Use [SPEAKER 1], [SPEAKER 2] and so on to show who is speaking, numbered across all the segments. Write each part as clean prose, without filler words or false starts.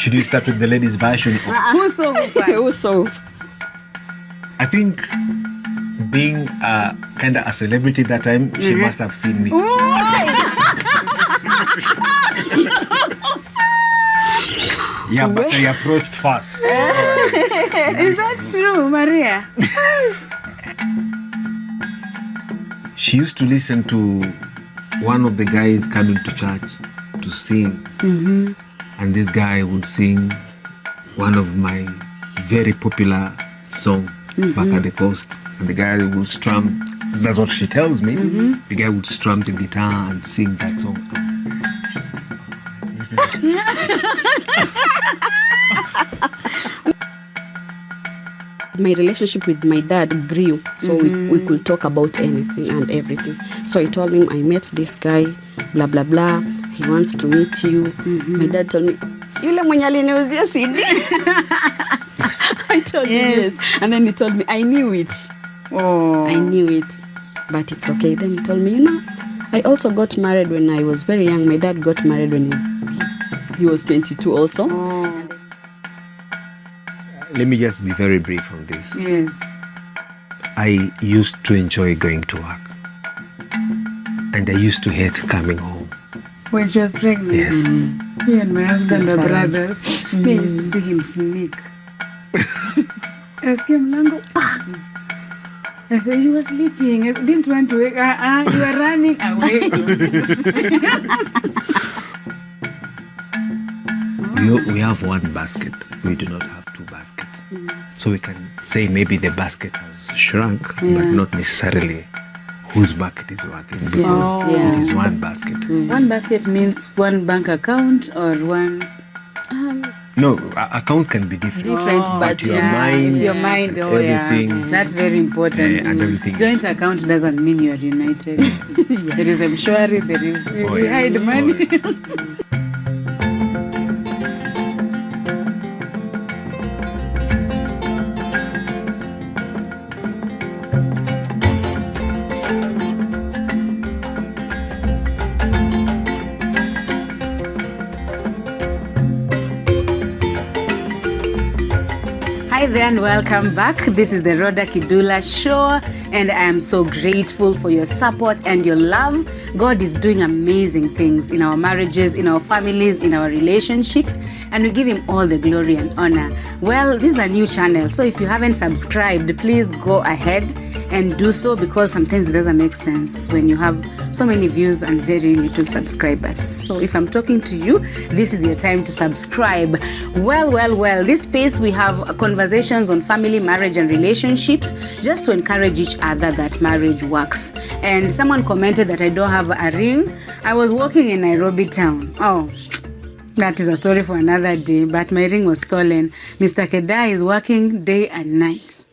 [SPEAKER 1] Should we start with the ladies' version?
[SPEAKER 2] Who saw first?
[SPEAKER 3] Who saw first?
[SPEAKER 1] I think being kind of a celebrity that time, she must have seen me. Yeah, but I approached first.
[SPEAKER 2] Is that true, Maria?
[SPEAKER 1] She used to listen to one of the guys coming to church to sing. And this guy would sing one of my very popular songs back at the coast. And the guy would strum, that's what she tells me. The guy would strum the guitar and sing that song.
[SPEAKER 3] My relationship with my dad grew, so we could talk about anything and everything. So I told him, I met this guy, blah, blah, blah. He wants to meet you. My dad told me, yule mwenye aliniuzia CD. I told him yes. And then he told me, I knew it.
[SPEAKER 2] Oh.
[SPEAKER 3] I knew it. But it's okay. Then he told me, I also got married when I was very young. My dad got married when he was 22 also.
[SPEAKER 2] Oh.
[SPEAKER 1] Let me just be very brief on this.
[SPEAKER 2] Yes.
[SPEAKER 1] I used to enjoy going to work. And I used to hate coming home.
[SPEAKER 2] When she was pregnant?
[SPEAKER 1] Yes.
[SPEAKER 2] You and my husband are brothers. Me, I used to see him sneak. I came mlango. And so you were sleeping. I didn't want to wake. You were running away.
[SPEAKER 1] We have one basket. We do not have two baskets. So we can say maybe the basket has shrunk, but not necessarily whose bucket is working, because it is one basket.
[SPEAKER 2] One basket means one bank account or one...
[SPEAKER 1] No, accounts can be different.
[SPEAKER 3] But
[SPEAKER 1] your mind,
[SPEAKER 2] it's your mind.
[SPEAKER 1] everything.
[SPEAKER 2] That's very important.
[SPEAKER 1] And everything.
[SPEAKER 2] Joint account doesn't mean you are united. There is mshwari, there is... we hide money. Hi there and welcome back. This is the Rawder Kidula Show and I am so grateful for your support and your love. God is doing amazing things in our marriages, in our families, in our relationships, and we give him all the glory and honor. Well, this is a new channel, so if you haven't subscribed, please go ahead and do so, because sometimes it doesn't make sense when you have so many views and very little subscribers. So if I'm talking to you, this is your time to subscribe. Well, this space we have conversations on family, marriage and relationships, just to encourage each other that marriage works. And someone commented that I don't have a ring. I was walking in Nairobi town. Oh, that is a story for another day, but my ring was stolen. Mr. Keda is working day and night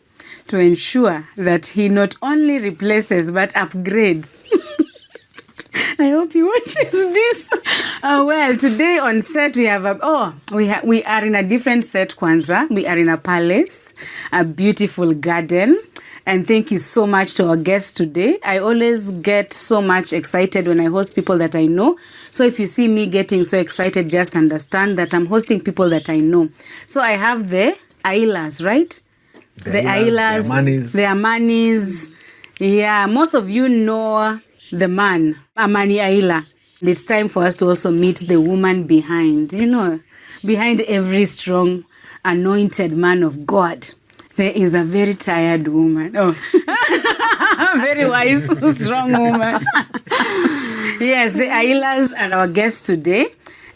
[SPEAKER 2] to ensure that he not only replaces but upgrades. I hope he watches this. Well, today on set we have we are in a different set, Kwanza. We are in a palace, a beautiful garden. And thank you so much to our guests today. I always get so much excited when I host people that I know. So if you see me getting so excited, just understand that I'm hosting people that I know. So I have the Ailas, right? The Ailas, the Amanis. Yeah, most of you know the man, Amani Aila. It's time for us to also meet the woman behind. Behind every strong, anointed man of God, there is a very tired woman. Oh, very wise, strong woman. Yes, the Ailas are our guests today.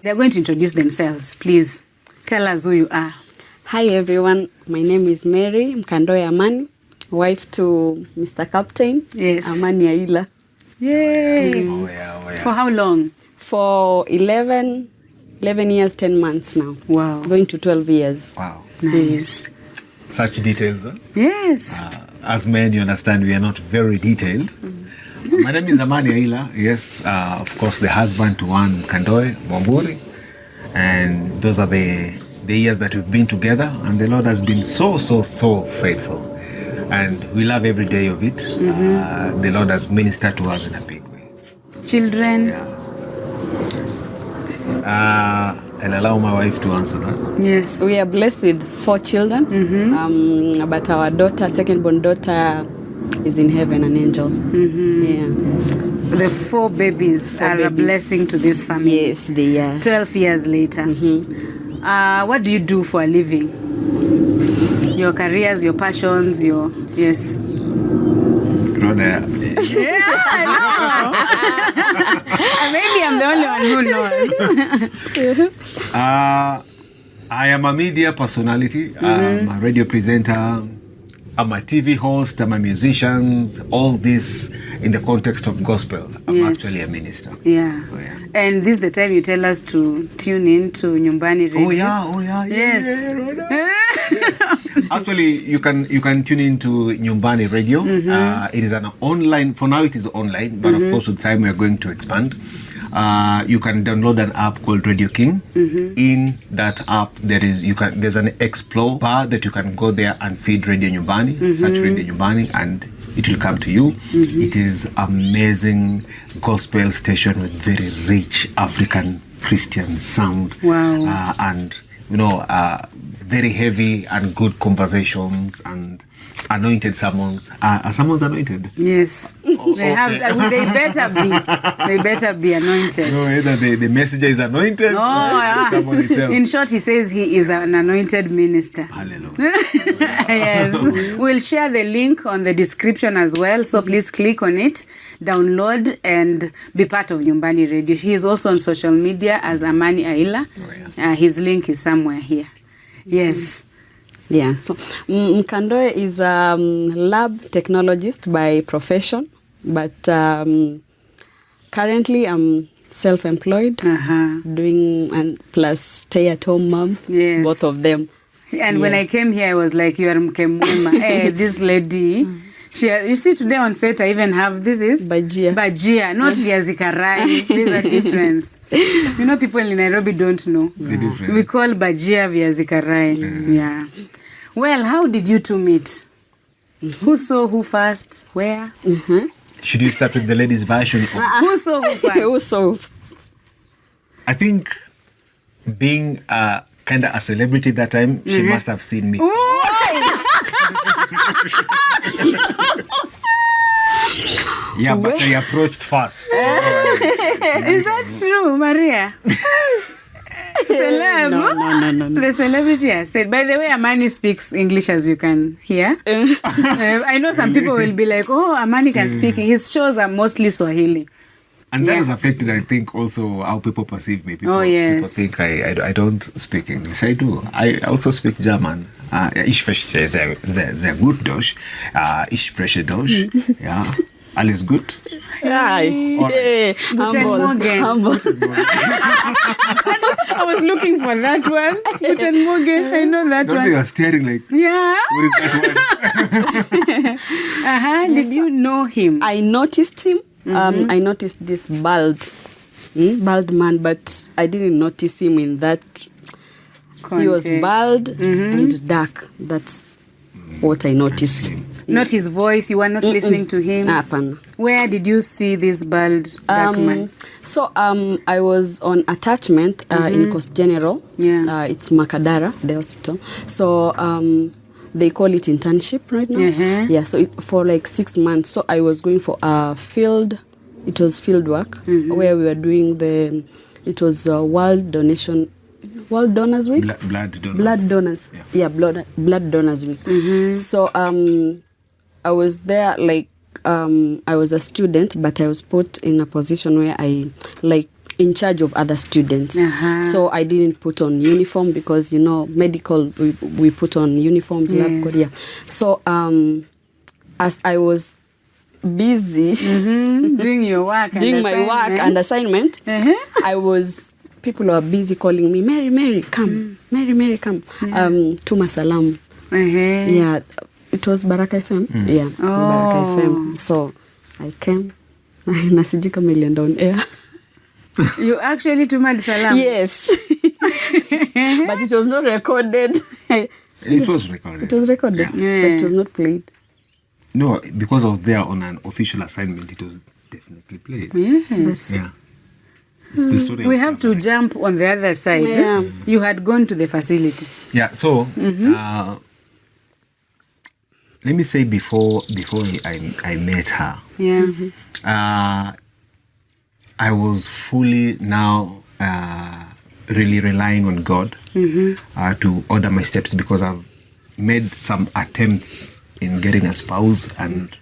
[SPEAKER 2] They're going to introduce themselves. Please tell us who you are.
[SPEAKER 3] Hi everyone, my name is Mary Mkandoe Amani, wife to Mr. Captain.
[SPEAKER 2] Yes.
[SPEAKER 3] Amani Aila.
[SPEAKER 2] Yay!
[SPEAKER 1] Oh, yeah.
[SPEAKER 2] For how long?
[SPEAKER 3] For 11 years, 10 months now.
[SPEAKER 2] Wow.
[SPEAKER 3] Going to 12 years.
[SPEAKER 1] Wow.
[SPEAKER 2] Nice.
[SPEAKER 1] Such details, huh?
[SPEAKER 2] Yes.
[SPEAKER 1] As men, you understand, we are not very detailed. My name is Amani Aila. Yes, of course, the husband to one Mkandoe, Mwamburi. And those are the years that we've been together. And the Lord has been so faithful. And we love every day of it. The Lord has ministered to us in a big way.
[SPEAKER 2] Children?
[SPEAKER 1] Yeah. I'll allow my wife to answer that.
[SPEAKER 2] Yes.
[SPEAKER 3] We are blessed with 4 children, but our daughter, second-born daughter, is in heaven, an angel. Yeah.
[SPEAKER 2] The 4 babies are a blessing to this family.
[SPEAKER 3] Yes, they are.
[SPEAKER 2] 12 years later. What do you do for a living? Your careers, your passions, your... Yes.
[SPEAKER 1] Rodah,
[SPEAKER 2] Yeah, I know. Maybe I'm the only one who knows.
[SPEAKER 1] I am a media personality. I'm a radio presenter. I'm a TV host. I'm a musician. All this in the context of gospel. I'm actually a minister.
[SPEAKER 2] Yeah.
[SPEAKER 1] Oh, yeah.
[SPEAKER 2] And this is the time you tell us to tune in to Nyumbani Radio.
[SPEAKER 1] Oh yeah.
[SPEAKER 2] Yes.
[SPEAKER 1] Yes. Actually, you can tune in to Nyumbani Radio. It is an online. For now, it is online, but of course, with time, we are going to expand. You can download an app called Radio King. In that app, there's an explore bar that you can go there and feed Radio Nyumbani, search Radio Nyumbani, and it will come to you. It is amazing gospel station with very rich African Christian sound.
[SPEAKER 2] Wow.
[SPEAKER 1] And very heavy and good conversations and anointed sermons. Are sermons anointed?
[SPEAKER 2] Yes. They better be. They better be anointed.
[SPEAKER 1] No, either the messenger is anointed. Someone itself.
[SPEAKER 2] In short, he says he is an anointed minister.
[SPEAKER 1] Hallelujah.
[SPEAKER 2] Yes. We'll share the link on the description as well. So please click on it, download, and be part of Nyumbani Radio. He is also on social media as Amani Aila. His link is somewhere here. Yes.
[SPEAKER 3] Yeah. So Mkandoe is a lab technologist by profession, but currently I'm self-employed, doing and plus stay-at-home mom.
[SPEAKER 2] Yes.
[SPEAKER 3] Both of them.
[SPEAKER 2] And when I came here, I was like, you are Mkemwema. Hey, this lady. You see, today on set, I even have, this is Bajia, not viazi karai. There's a difference. People in Nairobi don't know.
[SPEAKER 1] The difference.
[SPEAKER 2] We call Bajia viazi karai. Yeah. Well, how did you two meet? Who saw who first? Where?
[SPEAKER 1] Should you start with the ladies' version?
[SPEAKER 2] Who saw who first?
[SPEAKER 3] Who saw first?
[SPEAKER 1] I think being kind of a celebrity that time, she must have seen me. Yeah, but I approached first.
[SPEAKER 2] Is that true, Maria? Celeb?
[SPEAKER 3] No.
[SPEAKER 2] The celebrity has said. By the way, Amani speaks English, as you can hear. I know some people will be like, oh, Amani can speak. His shows are mostly Swahili.
[SPEAKER 1] And that has affected, I think, also how people perceive me. People think I don't speak English. I do. I also speak German. Ich verstehe sehr gut Deutsch. Ich spreche Deutsch. Ja. Alles gut?
[SPEAKER 3] Yeah.
[SPEAKER 2] Guten Morgen. I was looking for that one. Guten Morgen. I know that one.
[SPEAKER 1] They are staring like,
[SPEAKER 2] yeah.
[SPEAKER 1] What is that one?
[SPEAKER 2] Did you know him?
[SPEAKER 3] I noticed him. I noticed this bald man, but I didn't notice him in that.
[SPEAKER 2] Context.
[SPEAKER 3] He was bald and dark. That's what I noticed.
[SPEAKER 2] Not his voice. You were not listening to him. Where did you see this bald dark man?
[SPEAKER 3] So I was on attachment in Coast General.
[SPEAKER 2] Yeah.
[SPEAKER 3] It's Makadara, the hospital. So they call it internship right now. Yeah. So for like 6 months. So I was going for a field. It was field work where we were doing it was World Donors Week. Blood Donors. Yeah, Blood Donors Week. So I was there like I was a student, but I was put in a position where I like in charge of other students. So I didn't put on uniform because medical we put on uniforms.
[SPEAKER 2] Yes.
[SPEAKER 3] So as I was busy
[SPEAKER 2] doing your work,
[SPEAKER 3] doing my work and assignment, people were busy calling me, Mary, come. Mary, come. Tuma Salam. Yeah, it was Baraka FM. Yeah, Baraka FM. So I came. Nasiji kama ilienda on air.
[SPEAKER 2] You actually Tuma Salam?
[SPEAKER 3] Yes. But it was not recorded.
[SPEAKER 1] It was recorded.
[SPEAKER 3] It was recorded, but it was not played.
[SPEAKER 1] No, because I was there on an official assignment, it was definitely played.
[SPEAKER 2] Yes.
[SPEAKER 1] Yeah. The story
[SPEAKER 2] We
[SPEAKER 1] of
[SPEAKER 2] have to
[SPEAKER 1] Amani.
[SPEAKER 2] jump on the other side.
[SPEAKER 3] Yeah.
[SPEAKER 2] You had gone to the facility.
[SPEAKER 1] Yeah, so let me say before I met her,
[SPEAKER 2] Yeah.
[SPEAKER 1] I was fully now really relying on God to order my steps, because I've made some attempts in getting a spouse, and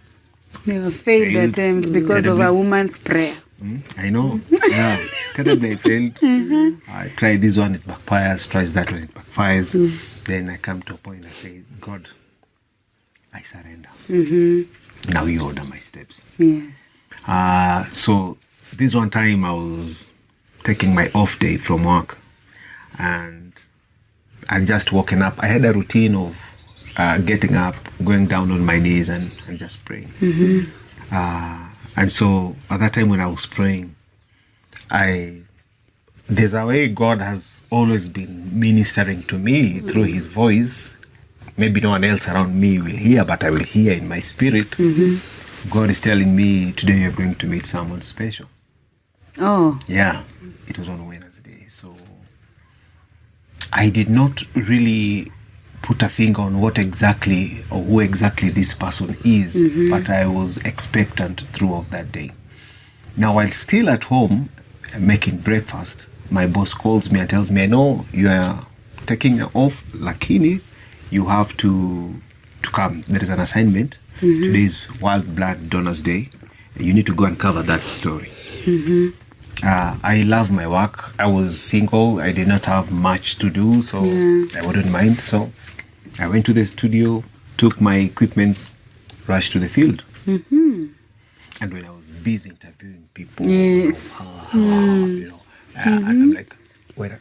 [SPEAKER 2] They were failed
[SPEAKER 1] Failed.
[SPEAKER 2] attempts because of a woman's prayer.
[SPEAKER 1] I know, yeah, terribly I failed. I tried this one, it backfires, tries that one, it backfires. Then I come to a point, I say, God, I surrender. Now you order my steps.
[SPEAKER 2] Yes.
[SPEAKER 1] So this one time I was taking my off day from work, and I just woken up. I had a routine of getting up, going down on my knees and just praying. And so at that time when I was praying, there's a way God has always been ministering to me through his voice. Maybe no one else around me will hear, but I will hear in my spirit. God is telling me, today you're going to meet someone special.
[SPEAKER 2] Oh.
[SPEAKER 1] Yeah, it was on Wednesday. So I did not really put a finger on what exactly or who exactly this person is, but I was expectant throughout that day. Now, while still at home making breakfast, my boss calls me and tells me, I know you are taking off, lakini you have to come. There is an assignment. Today is World Blood Donors Day. You need to go and cover that story. I love my work. I was single. I did not have much to do, so I wouldn't mind. So I went to the studio, took my equipments, rushed to the field. And when I was busy interviewing people,
[SPEAKER 2] Yes.
[SPEAKER 1] you know, and I'm like, wait a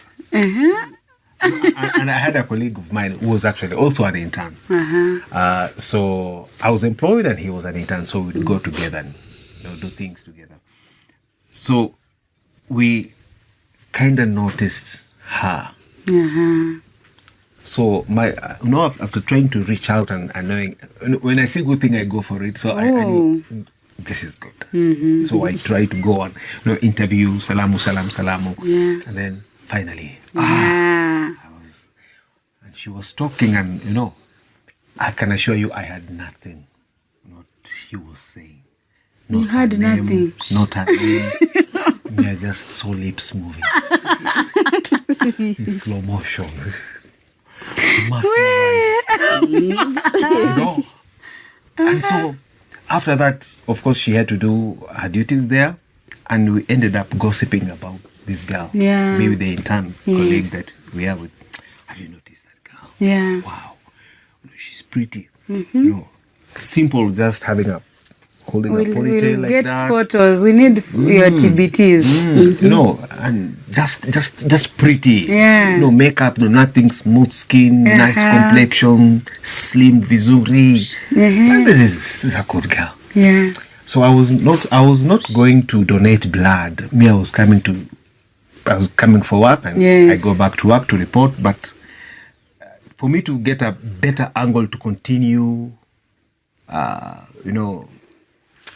[SPEAKER 1] and I had a colleague of mine who was actually also an intern. So I was employed and he was an intern, so we'd go together and do things together. So we kind of noticed her. So after trying to reach out and knowing, when I see good thing, I go for it. So I knew this is good. So I try to go on, interview, salamu, and then finally, and she was talking, and I can assure you, I had nothing. Not she was saying. Not
[SPEAKER 2] You had
[SPEAKER 1] her name,
[SPEAKER 2] nothing.
[SPEAKER 1] Not her name. I just saw lips moving in slow motion. Mesmerized. And so after that, of course, she had to do her duties there, and we ended up gossiping about this girl.
[SPEAKER 2] Yeah.
[SPEAKER 1] Me with the intern colleague that we are with. Have you noticed that girl?
[SPEAKER 2] Yeah.
[SPEAKER 1] Wow, she's pretty. Simple, just holding a ponytail
[SPEAKER 2] We'll
[SPEAKER 1] like
[SPEAKER 2] get
[SPEAKER 1] that.
[SPEAKER 2] photos. We need your TBTs.
[SPEAKER 1] And just pretty.
[SPEAKER 2] Yeah.
[SPEAKER 1] No makeup, no nothing, smooth skin, nice complexion, slim vizuri. And this is a good girl.
[SPEAKER 2] Yeah.
[SPEAKER 1] So I was not going to donate blood. I was coming for work, and I go back to work to report. But for me to get a better angle to continue,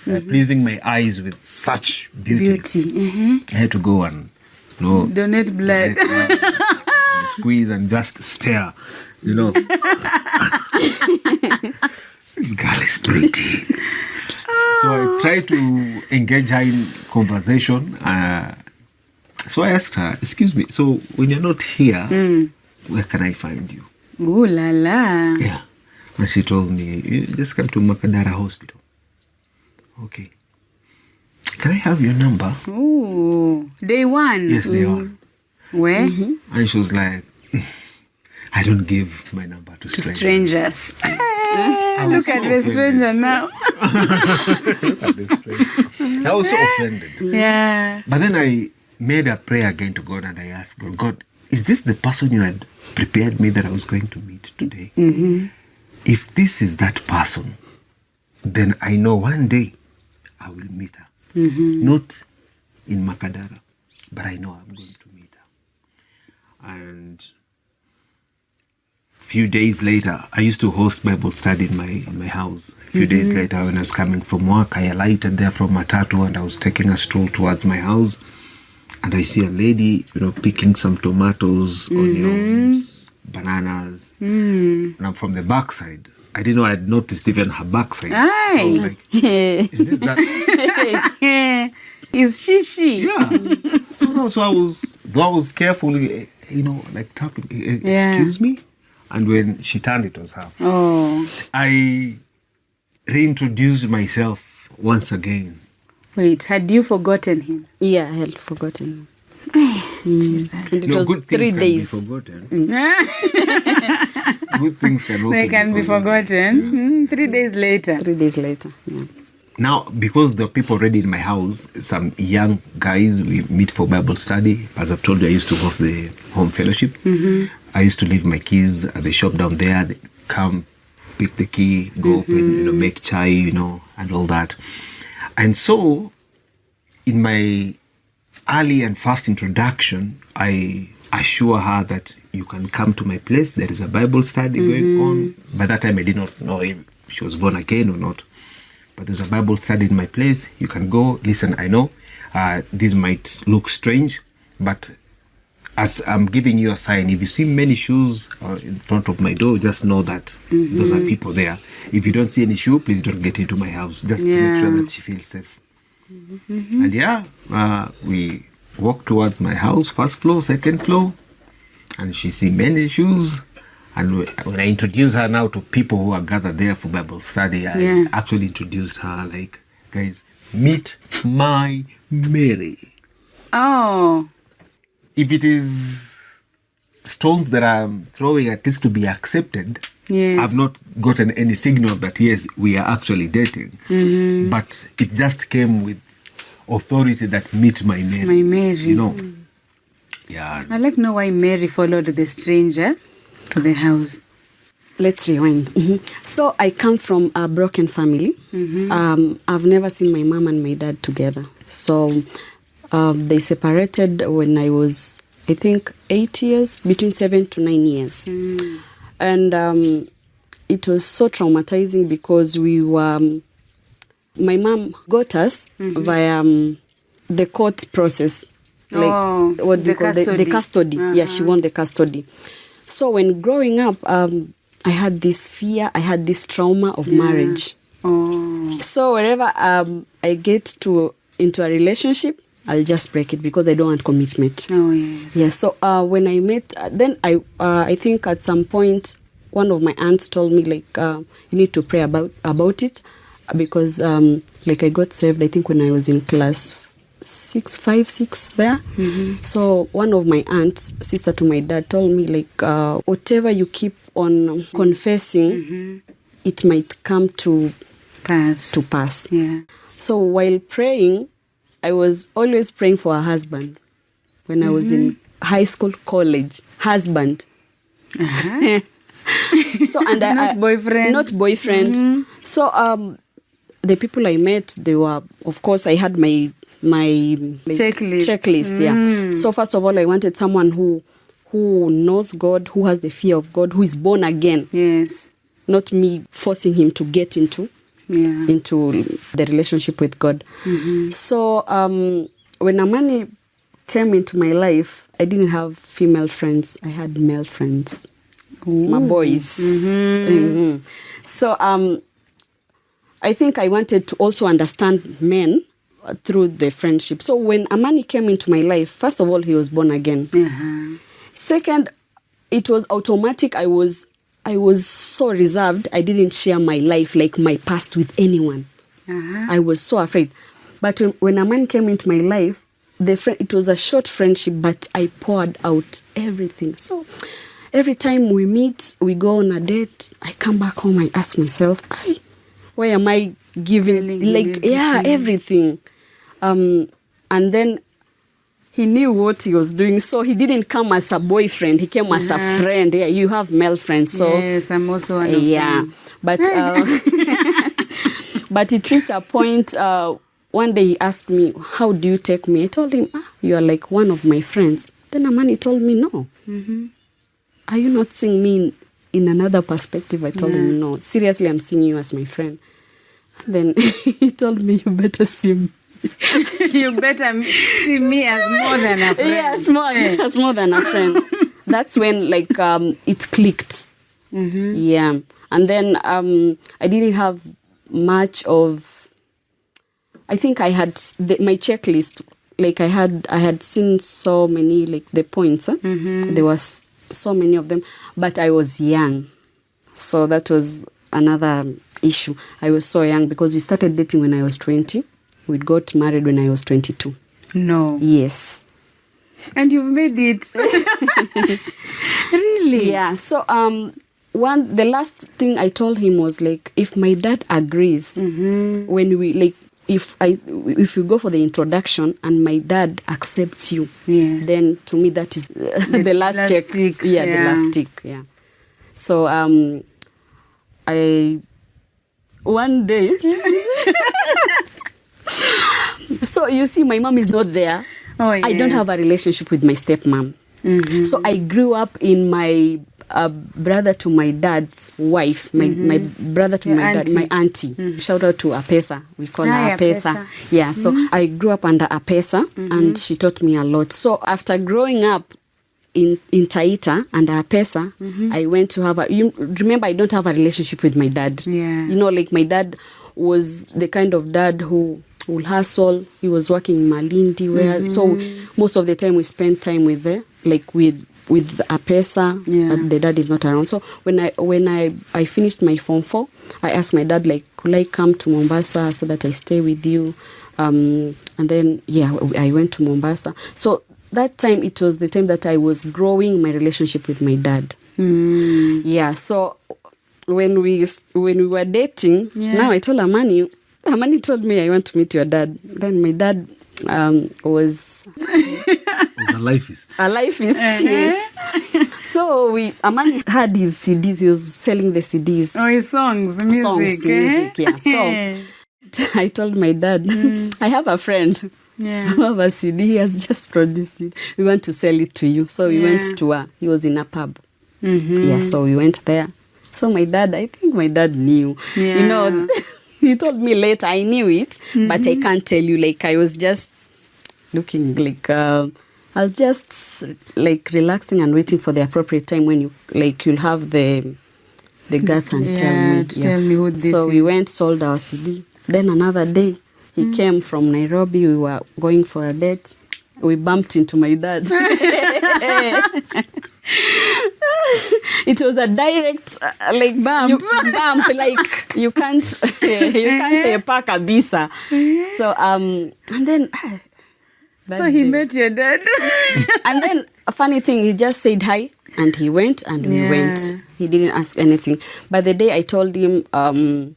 [SPEAKER 1] pleasing my eyes with such beauty. I had to go and
[SPEAKER 2] Donate blood.
[SPEAKER 1] squeeze and just stare. This girl is pretty. So I tried to engage her in conversation. So I asked her, excuse me, so when you're not here, where can I find you?
[SPEAKER 2] Ooh la la.
[SPEAKER 1] Yeah. And she told me, you just come to Makadara Hospital. Okay. Can I have your number?
[SPEAKER 2] Ooh. Day one.
[SPEAKER 1] Yes, day one.
[SPEAKER 2] Where?
[SPEAKER 1] And she was like, I don't give my number to
[SPEAKER 2] To
[SPEAKER 1] strangers.
[SPEAKER 2] strangers.
[SPEAKER 1] I was
[SPEAKER 2] Look
[SPEAKER 1] so
[SPEAKER 2] at the stranger
[SPEAKER 1] offended.
[SPEAKER 2] now.
[SPEAKER 1] I was so offended.
[SPEAKER 2] Yeah.
[SPEAKER 1] But then I made a prayer again to God, and I asked God, is this the person you had prepared me that I was going to meet today? If this is that person, then I know one day I will meet her. Not in Makadara, but I know I'm going to meet her. And few days later, I used to host Bible study in my house. A few days later, when I was coming from work, I alighted there from Matatu, and I was taking a stroll towards my house. and I see a lady, picking some tomatoes, onions, bananas, and I'm from the backside. I didn't know I'd noticed even her backside.
[SPEAKER 2] Aye.
[SPEAKER 1] So I was like, is this that?
[SPEAKER 2] Is she?
[SPEAKER 1] Yeah. No, so I was carefully, like tapping, excuse me? And when she turned, it was her.
[SPEAKER 2] Oh.
[SPEAKER 1] I reintroduced myself once again.
[SPEAKER 2] Wait, had you forgotten him?
[SPEAKER 3] Yeah, I had forgotten him.
[SPEAKER 2] Jeez,
[SPEAKER 3] And it was
[SPEAKER 1] good
[SPEAKER 3] 3
[SPEAKER 1] things
[SPEAKER 3] days.
[SPEAKER 1] can be forgotten. Good things can also
[SPEAKER 2] They can be forgotten. 3 days later.
[SPEAKER 3] 3 days later, yeah.
[SPEAKER 1] Now, because there are people already in my house, some young guys, we meet for Bible study. As I've told you, I used to host the home fellowship. I used to leave my keys at the shop down there. They come, pick the key, go open, make chai, and all that. And so, in my early and first introduction, I assure her that you can come to my place. There is a Bible study going on. By that time, I did not know if she was born again or not. But there's a Bible study in my place. You can go. Listen, I know this might look strange, but as I'm giving you a sign, if you see many shoes in front of my door, just know that those are people there. If you don't see any shoe, please don't get into my house. Just to make sure that she feels safe. And we walk towards my house, first floor, second floor, and she see many shoes. And when I introduce her now to people who are gathered there for Bible study, I actually introduced her like, guys, meet my Mary.
[SPEAKER 2] Oh.
[SPEAKER 1] If it is stones that I'm throwing at least to be accepted,
[SPEAKER 2] Yes.
[SPEAKER 1] I've not gotten any signal that, yes, we are actually dating. But it just came with authority that meet my Mary.
[SPEAKER 2] My Mary.
[SPEAKER 1] Yeah.
[SPEAKER 2] I'd like to know why Mary followed the stranger to the house.
[SPEAKER 3] Let's rewind. So I come from a broken family. I've never seen my mom and my dad together. So they separated when I was, I think, 8 years, between 7 to 9 years. And it was so traumatizing because my mom got us via the court process. Like, what do you call the custody? Yeah, she won the custody. So when growing up, I had this fear, I had this trauma of marriage. So whenever I get into a relationship, I'll just break it because I don't want commitment.
[SPEAKER 2] Oh, yes.
[SPEAKER 3] Yeah, so when I met, then I think at some point, one of my aunts told me, like, you need to pray about it because, like, I got saved, I think, when I was in class 5, 6 there. So one of my aunts, sister to my dad, told me, like, whatever you keep on confessing, it might come to pass.
[SPEAKER 2] Yeah.
[SPEAKER 3] So while praying, I was always praying for a husband. When I was in high school, college, husband. So and
[SPEAKER 2] Not boyfriend.
[SPEAKER 3] Not boyfriend. So the people I met, they were, of course, I had my checklist. Yeah. So first of all, I wanted someone who knows God, who has the fear of God, who is born again.
[SPEAKER 2] Yes.
[SPEAKER 3] Not me forcing him to get into the relationship with God. So when Amani came into my life, I didn't have female friends. I had male friends. My boys. So I think I wanted to also understand men through the friendship. So when Amani came into my life, first of all, he was born again. Second, it was automatic. I was so reserved. I didn't share my life, like my past, with anyone. I was so afraid. But when Amani came into my life, it was a short friendship, but I poured out everything. So every time we meet, we go on a date, I come back home, I ask myself, why am I giving, like, everything? And then he knew what he was doing, so he didn't come as a boyfriend. He came as a friend. Yeah, you have male friends, so
[SPEAKER 2] yes, I'm also one of them.
[SPEAKER 3] But but it reached a point. One day he asked me, "How do you take me?" I told him, "You are like one of my friends." Then Amani told me, "No, are you not seeing me in another perspective?" I told him, "No, seriously, I'm seeing you as my friend." Then he told me, "You better see
[SPEAKER 2] You better see me as more than a friend.
[SPEAKER 3] Yes, more than a friend. That's when like it clicked. Yeah, and then I didn't have much of. I think I had my checklist. Like I had seen so many like the points. There was so many of them, but I was young, so that was another issue. I was so young because we started dating when I was 20. We got married when I was 22.
[SPEAKER 2] No.
[SPEAKER 3] Yes.
[SPEAKER 2] And you've made it. Really?
[SPEAKER 3] Yeah. So the last thing I told him was like, if my dad agrees, when we like, if you go for the introduction and my dad accepts you, then to me that is the last check.
[SPEAKER 2] Tick.
[SPEAKER 3] Yeah, the last tick. Yeah. So one day. So you see, my mom is not there.
[SPEAKER 2] Oh, yes.
[SPEAKER 3] I don't have a relationship with my stepmom. So I grew up in my brother to my dad's wife, my brother to
[SPEAKER 2] Your
[SPEAKER 3] my
[SPEAKER 2] auntie.
[SPEAKER 3] dad, my auntie. Shout out to MPESA. We call her
[SPEAKER 2] Hi,
[SPEAKER 3] MPESA.
[SPEAKER 2] MPESA.
[SPEAKER 3] Yeah, so I grew up under MPESA and she taught me a lot. So after growing up in Taita under MPESA, I went to have remember, I don't have a relationship with my dad.
[SPEAKER 2] Yeah.
[SPEAKER 3] You know, like my dad was the kind of dad who will hustle. He was working in Malindi, where so most of the time we spend time with MPESA.
[SPEAKER 2] Yeah.
[SPEAKER 3] The dad is not around. So when I finished my Form 4, I asked my dad, like, could I come to Mombasa so that I stay with you? And then I went to Mombasa. So that time, it was the time that I was growing my relationship with my dad. Yeah. So when we were dating, now I told Amani told me, I want to meet your dad. Then my dad was
[SPEAKER 1] A lifeist.
[SPEAKER 3] Yes. So Amani had his CDs. He was selling the CDs.
[SPEAKER 2] Oh, his songs, music.
[SPEAKER 3] Yeah. So I told my dad, I have a friend who have a CD. He has just produced it. We want to sell it to you. So we went to he was in a pub. Yeah, so we went there. So I think my dad knew.
[SPEAKER 2] Yeah.
[SPEAKER 3] You know, he told me later, I knew it, but I can't tell you. Like, I was just looking like, I was just like relaxing and waiting for the appropriate time when you'll have the guts and
[SPEAKER 2] tell me who this is.
[SPEAKER 3] So we went, sold our CD. Then another day, he came from Nairobi. We were going for a date. We bumped into my dad. It was a direct like bump, like you can't epa kabisa. So and then
[SPEAKER 2] so he met your dad.
[SPEAKER 3] And then a funny thing, he just said hi and he went and we went. He didn't ask anything. But the day I told him my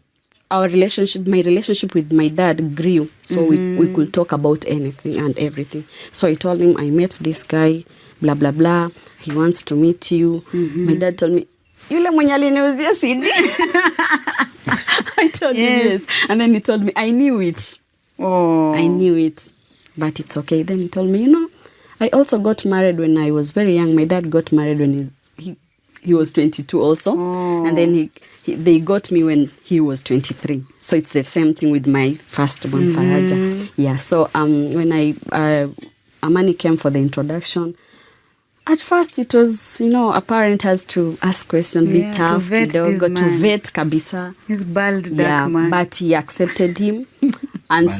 [SPEAKER 3] relationship with my dad grew, so we could talk about anything and everything. So I told him, I met this guy, blah blah blah, he wants to meet you. My dad told me, yule mwenye aliniuzia CD. I told him yes. And then he told me, I knew it. I knew it, but it's okay. Then he told me, I also got married when I was very young. My dad got married when he was 22 also. And then they got me when he was 23. So it's the same thing with my firstborn, Faraja. Yeah, so when Amani came for the introduction, at first it was, a parent has to ask questions, be tough, to vet kabisa.
[SPEAKER 2] He's bald, dark man.
[SPEAKER 3] But he accepted him. And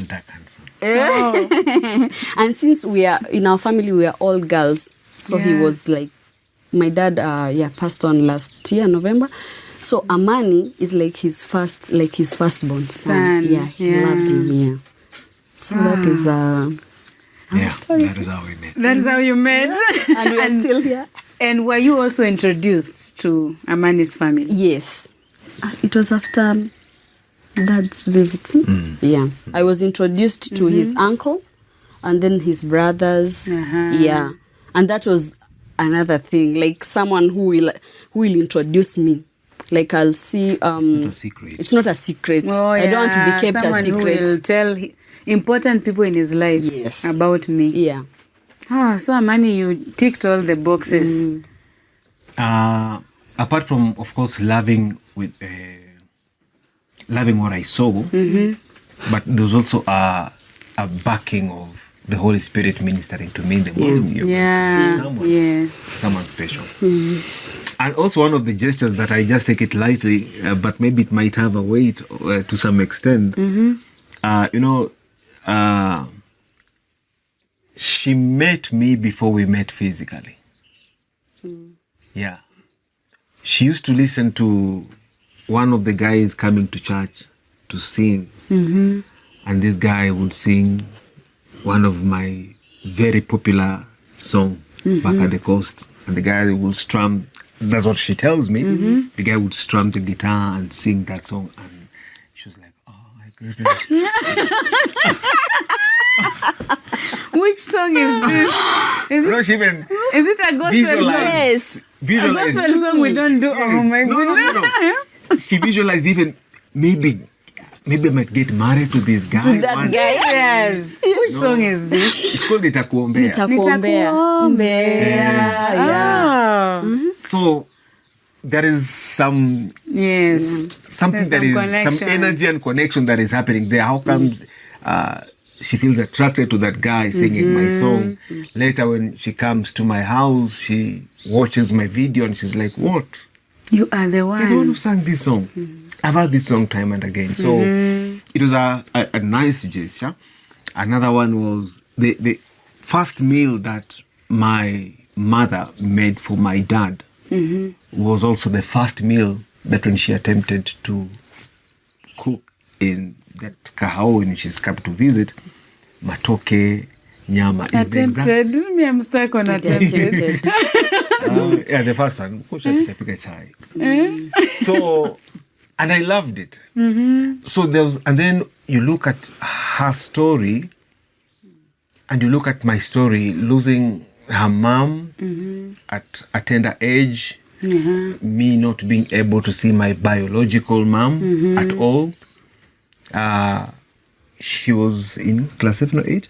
[SPEAKER 3] and since we are, in our family, we are all girls. So he was like, my dad, passed on last year, November. So Amani is like his firstborn son. Yeah, he loved him. So that is
[SPEAKER 1] that is how we met.
[SPEAKER 2] That is how you met.
[SPEAKER 3] And we are still here.
[SPEAKER 2] And were you also introduced to Amani's family?
[SPEAKER 3] Yes. It was after Dad's visit. Yeah. I was introduced to his uncle and then his brothers. Yeah. And that was another thing, like someone who will introduce me. Like I'll see
[SPEAKER 1] it's not a secret.
[SPEAKER 3] It's not a secret. I don't want to be kept a secret.
[SPEAKER 2] Someone who will tell important people in his life about me.
[SPEAKER 3] Yeah.
[SPEAKER 2] So Amani, you ticked all the boxes.
[SPEAKER 1] Apart from, of course, loving what I saw, but there was also a backing of the Holy Spirit ministering to me in the morning. Someone special. And also one of the gestures that I just take it lightly, but maybe it might have a weight to some extent. She met me before we met physically. Yeah. She used to listen to one of the guys coming to church to sing. And this guy would sing one of my very popular songs back at the coast. And the guy would strum, that's what she tells me. The guy would strum the guitar and sing that song. And she was like, oh my goodness.
[SPEAKER 2] Which song is this? Is it a gospel song?
[SPEAKER 3] Yes.
[SPEAKER 2] A gospel song we don't do. Oh my goodness.
[SPEAKER 1] No. She visualized even maybe I might get married to this guy.
[SPEAKER 3] To that guy,
[SPEAKER 2] yes. Which song is this?
[SPEAKER 1] It's called Nitakuombea.
[SPEAKER 3] Yeah.
[SPEAKER 1] So there is some something that is
[SPEAKER 2] connection.
[SPEAKER 1] some energy and connection that is happening there. How come she feels attracted to that guy singing my song? Later when she comes to my house, she watches my video and she's like, what?
[SPEAKER 2] You are the one.
[SPEAKER 1] You're the one who sang this song. I've heard this song time and again. So it was a nice gesture. Another one was the first meal that my mother made for my dad was also the first meal that when she attempted to cook in that kahao when she's come to visit, matoke, nyama is the exact...
[SPEAKER 2] Attempted? Me, I'm stuck on attempted.
[SPEAKER 1] Yeah, the first one. So, and I loved it. So there was, and then you look at her story, and you look at my story, losing her mom at a tender age, me not being able to see my biological mom at all. She was in class 7 or 8?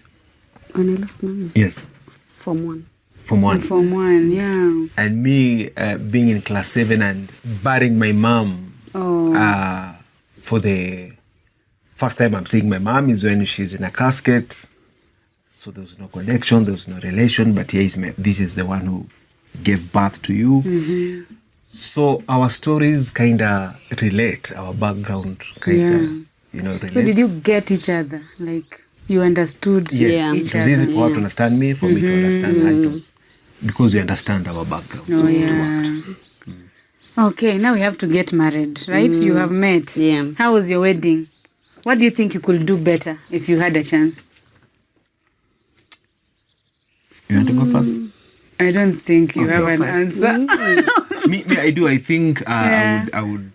[SPEAKER 3] When I lost mom?
[SPEAKER 1] Yes.
[SPEAKER 3] Form 1.
[SPEAKER 1] Form 1.
[SPEAKER 2] Form 1, yeah.
[SPEAKER 1] And me being in class 7 and burying my mom for the first time I'm seeing my mom is when she's in a casket. So there was no connection, there was no relation, but this is the one who gave birth to you. So our stories kind of relate, our background kind of, relate.
[SPEAKER 2] So did you get each other? Like, you understood
[SPEAKER 1] each
[SPEAKER 2] other?
[SPEAKER 1] It was easy for her to understand me, for me to understand her, because we understand our background.
[SPEAKER 2] Oh,
[SPEAKER 1] so
[SPEAKER 2] yeah.
[SPEAKER 1] it worked.
[SPEAKER 2] Okay, now we have to get married, right? You have met.
[SPEAKER 3] Yeah.
[SPEAKER 2] How was your wedding? What do you think you could do better if you had a chance?
[SPEAKER 1] You want to go first?
[SPEAKER 2] I don't think you have an answer.
[SPEAKER 1] me, I do. I think I would.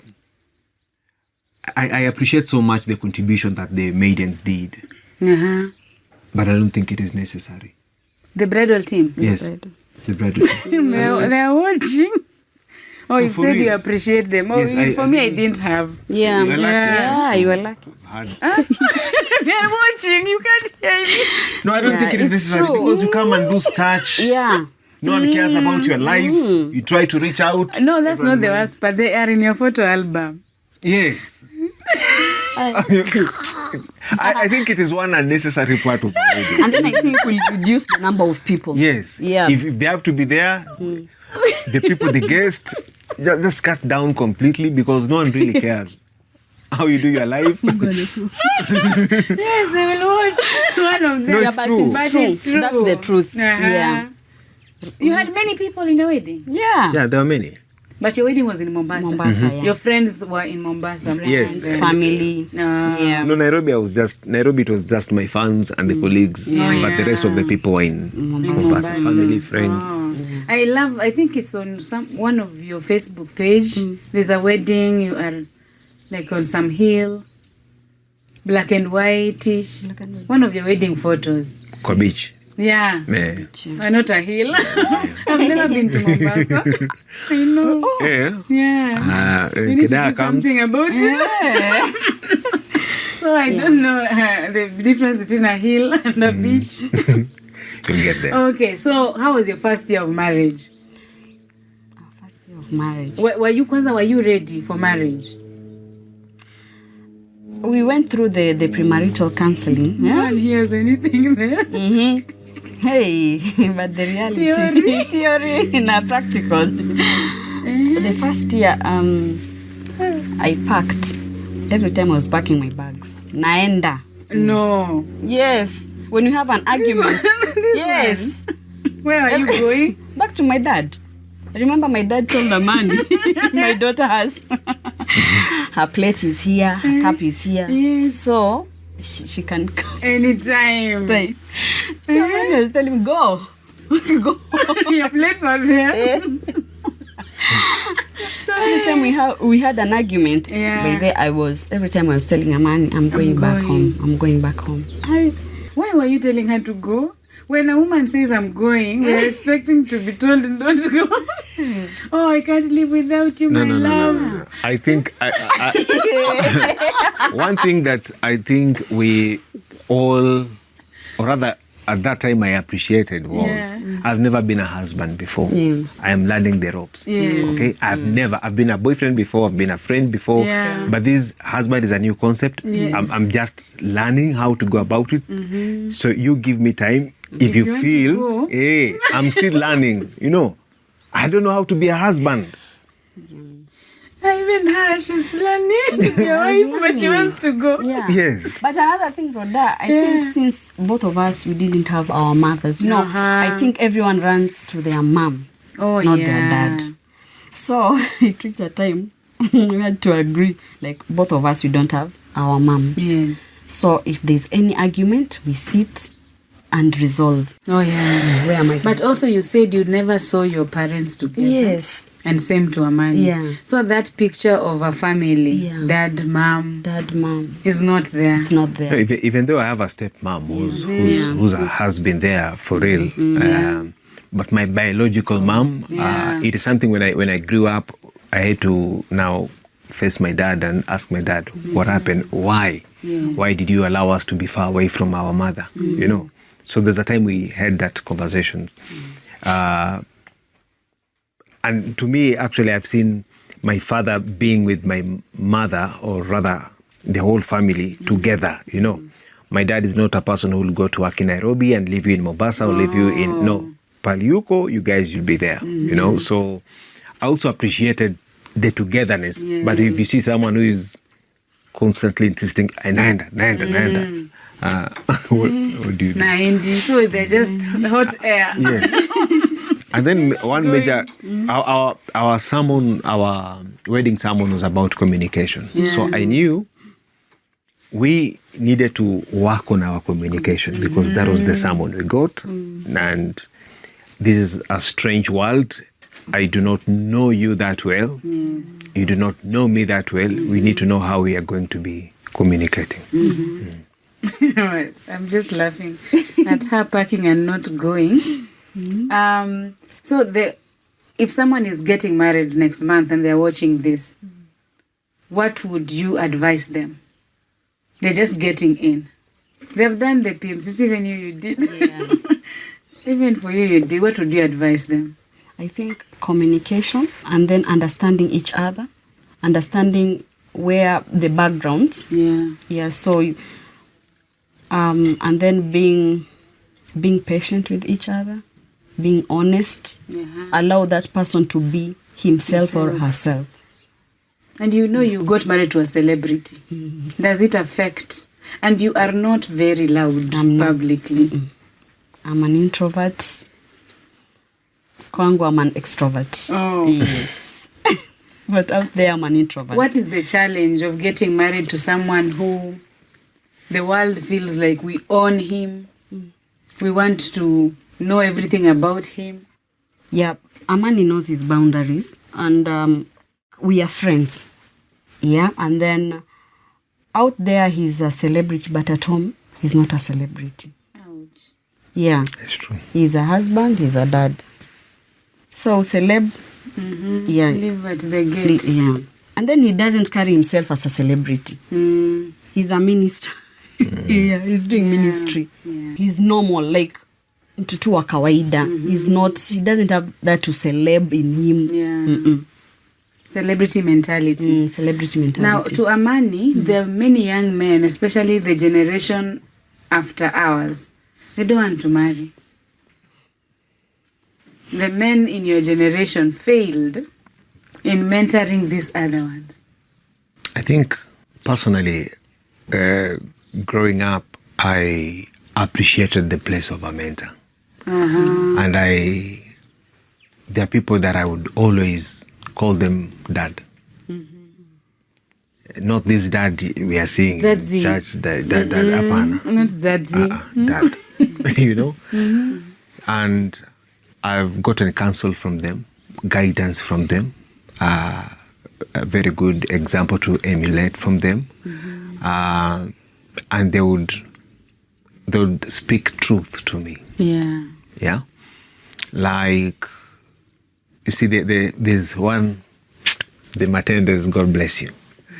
[SPEAKER 1] I appreciate so much the contribution that the maidens did, but I don't think it is necessary.
[SPEAKER 2] The bradle team?
[SPEAKER 1] Yes, the bradle team.
[SPEAKER 2] They are watching. Oh, you said you appreciate them. Oh,
[SPEAKER 1] Yes,
[SPEAKER 2] for me, I didn't have.
[SPEAKER 3] Yeah.
[SPEAKER 1] You were lucky.
[SPEAKER 3] Yeah, you were lucky.
[SPEAKER 2] They are watching. You can't hear me.
[SPEAKER 1] No, I don't think it is
[SPEAKER 3] it's
[SPEAKER 1] necessary
[SPEAKER 3] true.
[SPEAKER 1] because you come and lose touch.
[SPEAKER 3] Yeah.
[SPEAKER 1] No one cares about your life. You try to reach out.
[SPEAKER 2] No, that's not the worst, but they are in your photo album.
[SPEAKER 1] Yes. I think it is one unnecessary part of the wedding.
[SPEAKER 3] And then I think we'll reduce the number of people.
[SPEAKER 1] Yes.
[SPEAKER 3] Yeah.
[SPEAKER 1] If they have to be there, the people, the guests, just cut down completely because no one really cares how you do your life.
[SPEAKER 2] Yes, they will watch one of them.
[SPEAKER 1] No, it's true.
[SPEAKER 2] But it's true.
[SPEAKER 3] That's the truth. Yeah.
[SPEAKER 2] You had many people in the wedding?
[SPEAKER 3] Yeah.
[SPEAKER 1] Yeah, there are many.
[SPEAKER 2] But your wedding was in Mombasa.
[SPEAKER 3] Mombasa, yeah.
[SPEAKER 2] Your friends were in Mombasa.
[SPEAKER 1] Yes.
[SPEAKER 3] Friends, family. Yeah.
[SPEAKER 1] No, Nairobi, it was just my fans and the colleagues. But the rest of the people were in Mombasa. Family, friends.
[SPEAKER 2] Oh. I think it's on one of your Facebook page. There's a wedding, you are like on some hill, black and white-ish. One of your wedding photos.
[SPEAKER 1] Kwa beach.
[SPEAKER 2] Yeah.
[SPEAKER 1] Yeah.
[SPEAKER 2] Not a hill. I've never been to Mombasa. I know.
[SPEAKER 1] Yeah.
[SPEAKER 2] Yeah. We need to do something about it. So I don't know the difference between a hill and a beach.
[SPEAKER 1] You'll get there.
[SPEAKER 2] Okay, so how was your first year of marriage?
[SPEAKER 3] First year of marriage.
[SPEAKER 2] Were you ready for marriage?
[SPEAKER 3] we went through the premarital counseling.
[SPEAKER 2] No one hears anything there.
[SPEAKER 3] Hey, but the reality, theory, not practical. The first year, I packed. Every time I was packing my bags. Naenda.
[SPEAKER 2] No.
[SPEAKER 3] Yes. When you have an argument. Yes.
[SPEAKER 2] Where are you going?
[SPEAKER 3] Back to my dad. I remember my dad told Amani, my daughter has. Her plate is here, her cup is here.
[SPEAKER 2] Yes.
[SPEAKER 3] So, she can come.
[SPEAKER 2] Anytime.
[SPEAKER 3] So Amani was telling me, go. Go.
[SPEAKER 2] Your plates are there.
[SPEAKER 3] So every time we had an argument, by there every time I was telling Amani, I'm going back home.
[SPEAKER 2] Why were you telling her to go? When a woman says I'm going, we're expecting to be told don't go. Oh, I can't live without you, my love.
[SPEAKER 1] No. I think one thing that I think we all, or rather at that time I appreciated was I've never been a husband before. I am learning the ropes.
[SPEAKER 2] Yes.
[SPEAKER 1] Okay, I've been a boyfriend before, I've been a friend before, but this husband is a new concept.
[SPEAKER 2] Yes.
[SPEAKER 1] I'm just learning how to go about it. So you give me time. If you feel, hey, I'm still learning, I don't know how to be a husband.
[SPEAKER 2] Even her, she's learning. Your wife, but she wants to go.
[SPEAKER 3] Yeah.
[SPEAKER 1] Yes.
[SPEAKER 3] But another thing, Rodah, I think since both of us, we didn't have our mothers, I think everyone runs to their mom, not their dad. So it reached a time we had to agree, like both of us, we don't have our moms.
[SPEAKER 2] Yes.
[SPEAKER 3] So if there's any argument, we sit and resolve.
[SPEAKER 2] Oh, yeah.
[SPEAKER 3] Where am I?
[SPEAKER 2] But also you said you never saw your parents together.
[SPEAKER 3] Yes.
[SPEAKER 2] And same to Amani.
[SPEAKER 3] Yeah.
[SPEAKER 2] So that picture of a family, dad, mom, is not there.
[SPEAKER 3] It's not there.
[SPEAKER 1] Even though I have a stepmom who has been there for real, but my biological mom, it is something when I grew up, I had to now face my dad and ask my dad what happened, why did you allow us to be far away from our mother, So there's a time we had that conversations. And to me, actually, I've seen my father being with my mother, or rather the whole family together, My dad is not a person who will go to work in Nairobi and leave you in Mombasa or leave you in, Paliuko, you guys will be there, So I also appreciated the togetherness. Yes. But if you see someone who is constantly insisting, Naenda, what do you do?
[SPEAKER 2] 90, so they're just hot air.
[SPEAKER 1] Yes. And then one major, our sermon, our wedding sermon was about communication. Yeah. So I knew we needed to work on our communication because that was the sermon we got. And this is a strange world. I do not know you that well.
[SPEAKER 2] Yes.
[SPEAKER 1] You do not know me that well. We need to know how we are going to be communicating.
[SPEAKER 2] Right. I'm just laughing at her packing and not going. So if someone is getting married next month and they're watching this, what would you advise them? They're just getting in. They've done the PMCs, even you did. Yeah. Even for you did. What would you advise them?
[SPEAKER 3] I think communication and then understanding each other, understanding where the backgrounds.
[SPEAKER 2] Yeah.
[SPEAKER 3] Yeah. So, and then being patient with each other, being honest, allow that person to be himself or herself.
[SPEAKER 2] And you got married to a celebrity. Mm-hmm. Does it affect? And you are not very loud publicly.
[SPEAKER 3] I'm an introvert. Kwangu, I'm an extrovert.
[SPEAKER 2] Oh.
[SPEAKER 3] Yes. But out there, I'm an introvert.
[SPEAKER 2] What is the challenge of getting married to someone who the world feels like we own him? We want to know everything about him.
[SPEAKER 3] Yeah, Amani knows his boundaries, and we are friends. Yeah, and then out there he's a celebrity, but at home he's not a celebrity.
[SPEAKER 2] Ouch.
[SPEAKER 3] Yeah,
[SPEAKER 1] it's true.
[SPEAKER 3] He's a husband, he's a dad. So celeb,
[SPEAKER 2] live at the gate.
[SPEAKER 3] Yeah, and then he doesn't carry himself as a celebrity. He's a minister. Yeah, he's doing ministry. Yeah. He's normal, like mtoto wa kawaida. He doesn't have that to celeb in him.
[SPEAKER 2] Yeah. Celebrity mentality.
[SPEAKER 3] Celebrity mentality.
[SPEAKER 2] Now, to Amani, there are many young men, especially the generation after ours, they don't want to marry. The men in your generation failed in mentoring these other ones.
[SPEAKER 1] I think personally, growing up, I appreciated the place of a mentor. And there are people that I would always call them dad. Not this dad we are seeing
[SPEAKER 2] Zadzi.
[SPEAKER 1] in church, dad, apana.
[SPEAKER 2] Not Zadzi.
[SPEAKER 1] Dad, you know. And I've gotten counsel from them, guidance from them, a very good example to emulate from them. And they would speak truth to me. Yeah. Like, you see, there's one, the Matendes, God bless you.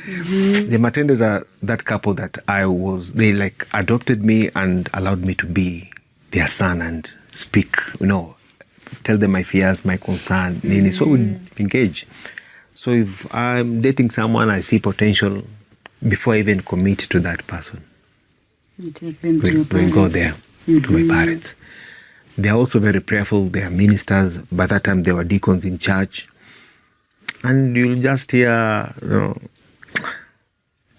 [SPEAKER 1] The Matendes are that couple that they like adopted me and allowed me to be their son and speak, tell them my fears, my concern, Nini. So we engage. So if I'm dating someone, I see potential before I even commit to that person.
[SPEAKER 2] You take them to your parents.
[SPEAKER 1] We go there to my parents. They are also very prayerful. They are ministers. By that time, they were deacons in church. And you'll just hear,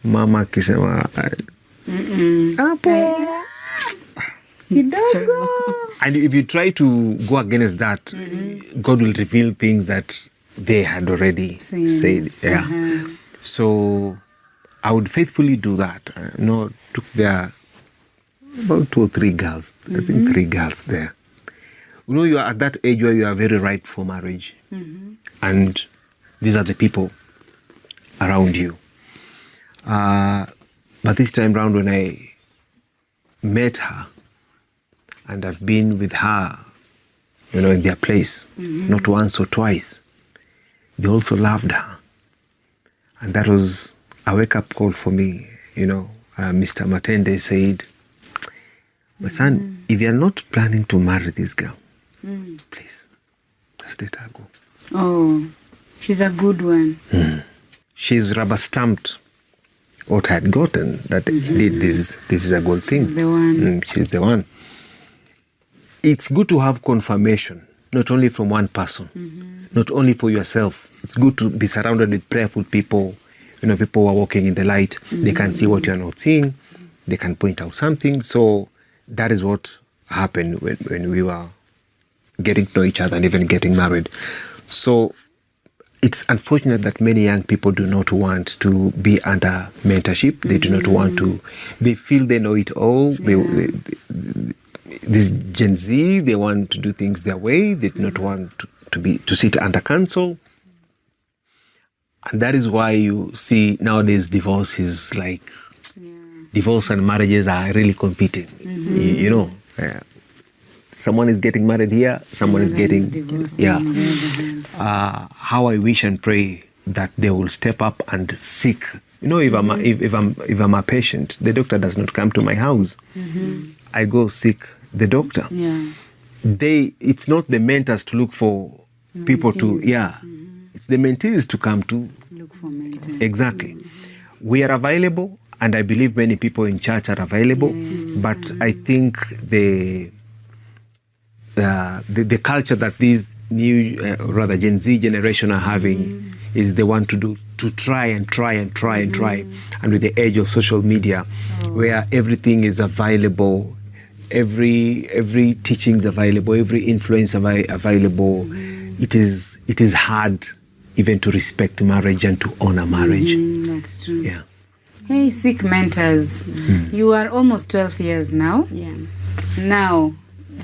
[SPEAKER 1] Mama kisema, Apo. And if you try to go against that, God will reveal things that they had already said. Yeah. So I would faithfully do that. Took there about 2 or 3 girls. I think 3 girls there. You are at that age where you are very ripe for marriage. And these are the people around you. But this time round when I met her, and I've been with her, in their place, not once or twice, they also loved her. And that was a wake-up call for me. Mr. Matende said, my son, if you're not planning to marry this girl, please, just let her go.
[SPEAKER 2] Oh, she's a good one.
[SPEAKER 1] She's rubber-stamped what I had gotten, that indeed this is a good thing.
[SPEAKER 2] She's the one.
[SPEAKER 1] She's the one. It's good to have confirmation, not only from one person, not only for yourself. It's good to be surrounded with prayerful people, people who are walking in the light. They can see what you're not seeing. They can point out something. So that is what happened when we were getting to know each other and even getting married. So it's unfortunate that many young people do not want to be under mentorship. They do not want to. They feel they know it all. This Gen Z, they want to do things their way. They do not want to sit under counsel. And that is why you see nowadays divorce is like, divorce and marriages are really competing. Someone is getting married here, someone is getting
[SPEAKER 2] divorced.
[SPEAKER 1] How I wish and pray that they will step up and seek. If I'm a patient, the doctor does not come to my house. I go seek the doctor. It's not the mentors to look for people to. It's the mentees to come to
[SPEAKER 2] Look for mentors.
[SPEAKER 1] Exactly. We are available, and I believe many people in church are available. But I think the culture that these new, rather Gen Z generation are having is they want to try. And with the age of social media, where everything is available, every teaching is available, every influence available, it is hard even to respect marriage and to honor marriage.
[SPEAKER 2] That's true.
[SPEAKER 1] Yeah.
[SPEAKER 2] Hey, seek mentors. You are almost 12 years now.
[SPEAKER 3] Yeah.
[SPEAKER 2] Now,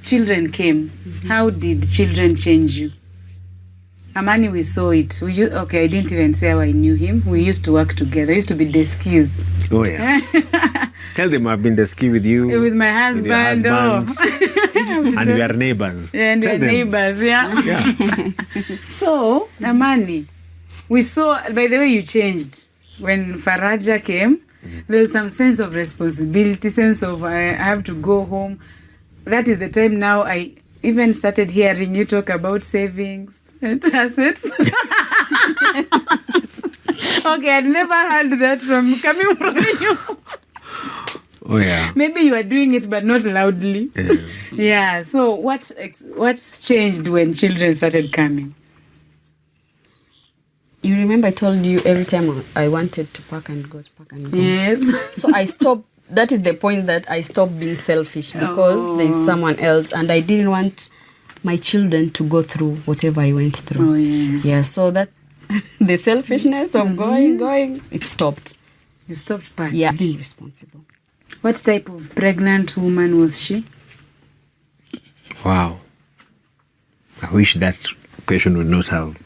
[SPEAKER 2] children came. How did children change you? Amani, we saw it. Okay, I didn't even say how I knew him. We used to work together. We used to be deskies.
[SPEAKER 1] Oh, yeah. Tell them I've been deski with you.
[SPEAKER 2] With my husband.
[SPEAKER 1] And we are neighbors.
[SPEAKER 2] And we are neighbors, yeah. So, Amani, we saw, by the way, you changed. When Faraja came, there was some sense of responsibility, sense of I have to go home. That is the time now I even started hearing you talk about savings. and assets. Okay, I'd never heard that coming from you.
[SPEAKER 1] Oh yeah.
[SPEAKER 2] Maybe you are doing it, but not loudly. Yeah. So what's changed when children started coming?
[SPEAKER 3] You remember I told you every time I wanted to pack and go.
[SPEAKER 2] Yes.
[SPEAKER 3] So I stopped. That is the point that I stopped being selfish because there's someone else, and I didn't want my children to go through whatever I went through.
[SPEAKER 2] Oh yes.
[SPEAKER 3] Yeah. So that the selfishness of going, it stopped.
[SPEAKER 2] You stopped packing.
[SPEAKER 3] Yeah. Being responsible.
[SPEAKER 2] What type of pregnant woman was she?
[SPEAKER 1] Wow. I wish that question would not have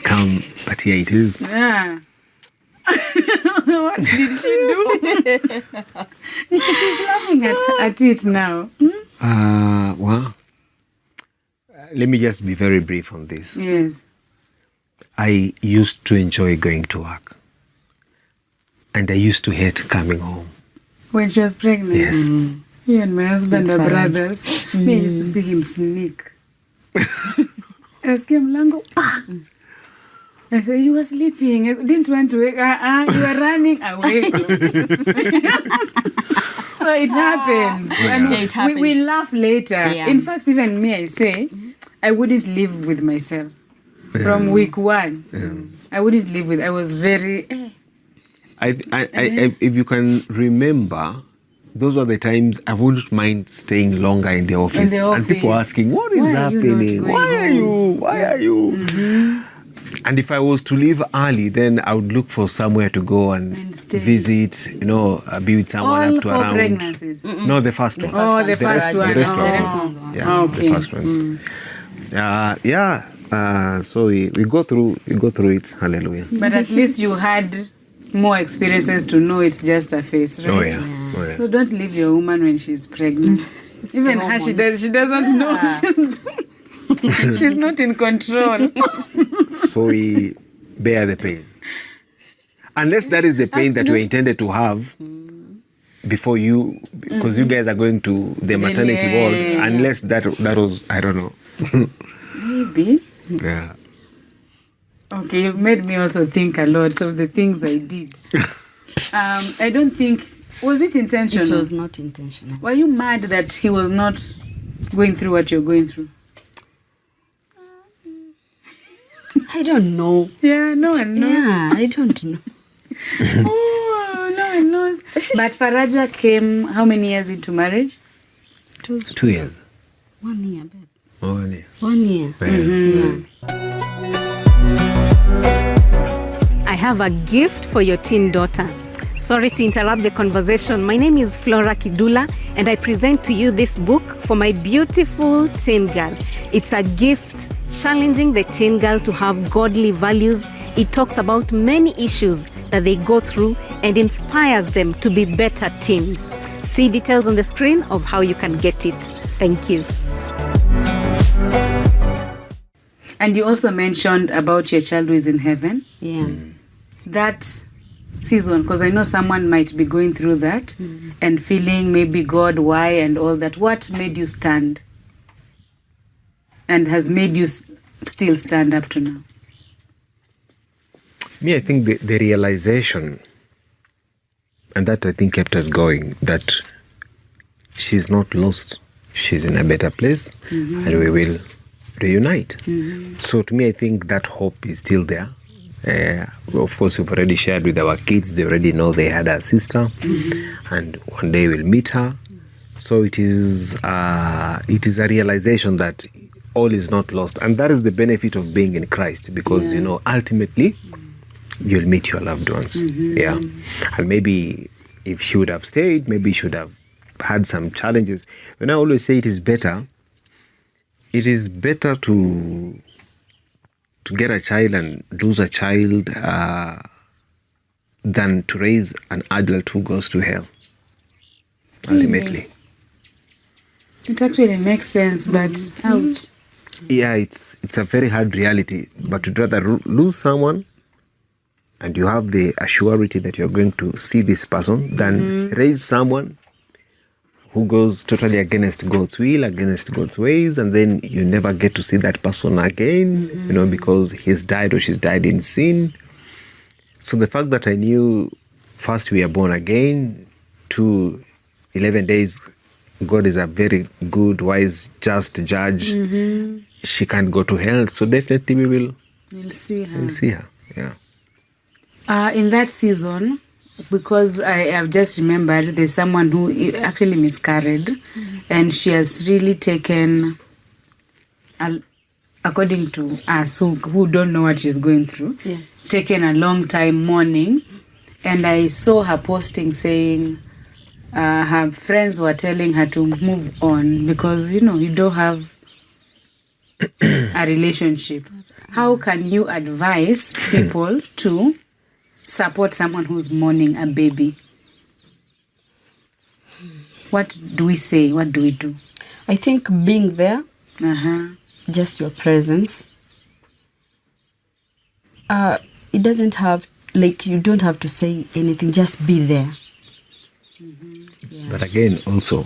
[SPEAKER 1] come, but here it is.
[SPEAKER 2] Yeah. What did she do? She's laughing at it now.
[SPEAKER 1] Well, let me just be very brief on this.
[SPEAKER 2] Yes.
[SPEAKER 1] I used to enjoy going to work, and I used to hate coming home.
[SPEAKER 2] When she was pregnant?
[SPEAKER 1] Yes.
[SPEAKER 2] You and my husband are brothers. Me, I used to see him sneak. Nasikia mlango. And so you were sleeping. I didn't want to wake. You were running away. So it happens. And
[SPEAKER 3] it happens.
[SPEAKER 2] We laugh later.
[SPEAKER 3] Yeah.
[SPEAKER 2] In fact, even me, I say, I wouldn't live with myself. From week 1. I wouldn't live with. I was very.
[SPEAKER 1] If you can remember, those were the times I wouldn't mind staying longer in the office. And people asking, what is happening? Why are you? Mm-hmm. And if I was to leave early, then I would look for somewhere to go and visit, be with someone
[SPEAKER 2] all
[SPEAKER 1] up to
[SPEAKER 2] 4
[SPEAKER 1] around.
[SPEAKER 2] pregnancies?
[SPEAKER 1] No, the first one.
[SPEAKER 2] The first one.
[SPEAKER 1] The rest one. Yeah,
[SPEAKER 2] okay.
[SPEAKER 1] the first ones. So we go through it. Hallelujah.
[SPEAKER 2] But at least you had more experiences to know it's just a face, right?
[SPEAKER 1] Oh yeah.
[SPEAKER 2] So don't leave your woman when she's pregnant. Even her, she doesn't know what she's doing. She's not in control.
[SPEAKER 1] So we bear the pain. Unless that is the pain that we intended to have before you, because you guys are going to the maternity ward. Unless that was, I don't know.
[SPEAKER 2] Maybe.
[SPEAKER 1] Yeah.
[SPEAKER 2] Okay, you've made me also think a lot of the things I did. I don't think... Was it intentional?
[SPEAKER 3] It was not intentional.
[SPEAKER 2] Were you mad that he was not going through what you're going through?
[SPEAKER 3] I don't know.
[SPEAKER 2] Yeah, no one knows.
[SPEAKER 3] Yeah, I don't know.
[SPEAKER 2] Oh, no one knows. But Faraja came how many years into marriage?
[SPEAKER 3] It was
[SPEAKER 1] 2 years.
[SPEAKER 3] 1 year, babe.
[SPEAKER 1] 1 year.
[SPEAKER 3] 1 year.
[SPEAKER 1] Yeah.
[SPEAKER 4] I have a gift for your teen daughter. Sorry to interrupt the conversation. My name is Rawder Kidula, and I present to you this book for my beautiful teen girl. It's a gift challenging the teen girl to have godly values. It talks about many issues that they go through and inspires them to be better teens. See details on the screen of how you can get it. Thank you.
[SPEAKER 2] And you also mentioned about your child who is in heaven.
[SPEAKER 3] Yeah.
[SPEAKER 2] That season, because I know someone might be going through that and feeling maybe God, why, and all that. What made you stand and has made you still stand up to now?
[SPEAKER 1] Me, I think the realization, and that I think kept us going, that she's not lost. She's in a better place, and we will reunite. So to me, I think that hope is still there. Of course, we've already shared with our kids. They already know they had a sister, and one day we'll meet her. So it is a realization that all is not lost, and that is the benefit of being in Christ, because ultimately you'll meet your loved ones. Yeah, and maybe if she would have stayed, maybe she would have had some challenges. When I always say it is better to get a child and lose a child than to raise an adult who goes to hell, ultimately.
[SPEAKER 2] It actually makes sense, but ouch.
[SPEAKER 1] Yeah, it's a very hard reality, but you'd rather lose someone and you have the assurity that you're going to see this person than raise someone who goes totally against God's will, against God's ways, and then you never get to see that person again, because he's died or she's died in sin. So the fact that I knew, first, we are born again, 2, 11 days, God is a very good, wise, just judge. She can't go to hell, so definitely
[SPEAKER 2] We'll see her.
[SPEAKER 1] we'll see her. Yeah.
[SPEAKER 2] In that season, because I have just remembered, there's someone who actually miscarried, and she has really taken, according to us who don't know what she's going through, taken a long time mourning. And I saw her posting saying her friends were telling her to move on because, you don't have a relationship. How can you advise people to support someone who's mourning a baby? What do we say? What do we do?
[SPEAKER 3] I think being there, just your presence. It doesn't have, you don't have to say anything, just be there.
[SPEAKER 1] But again, also,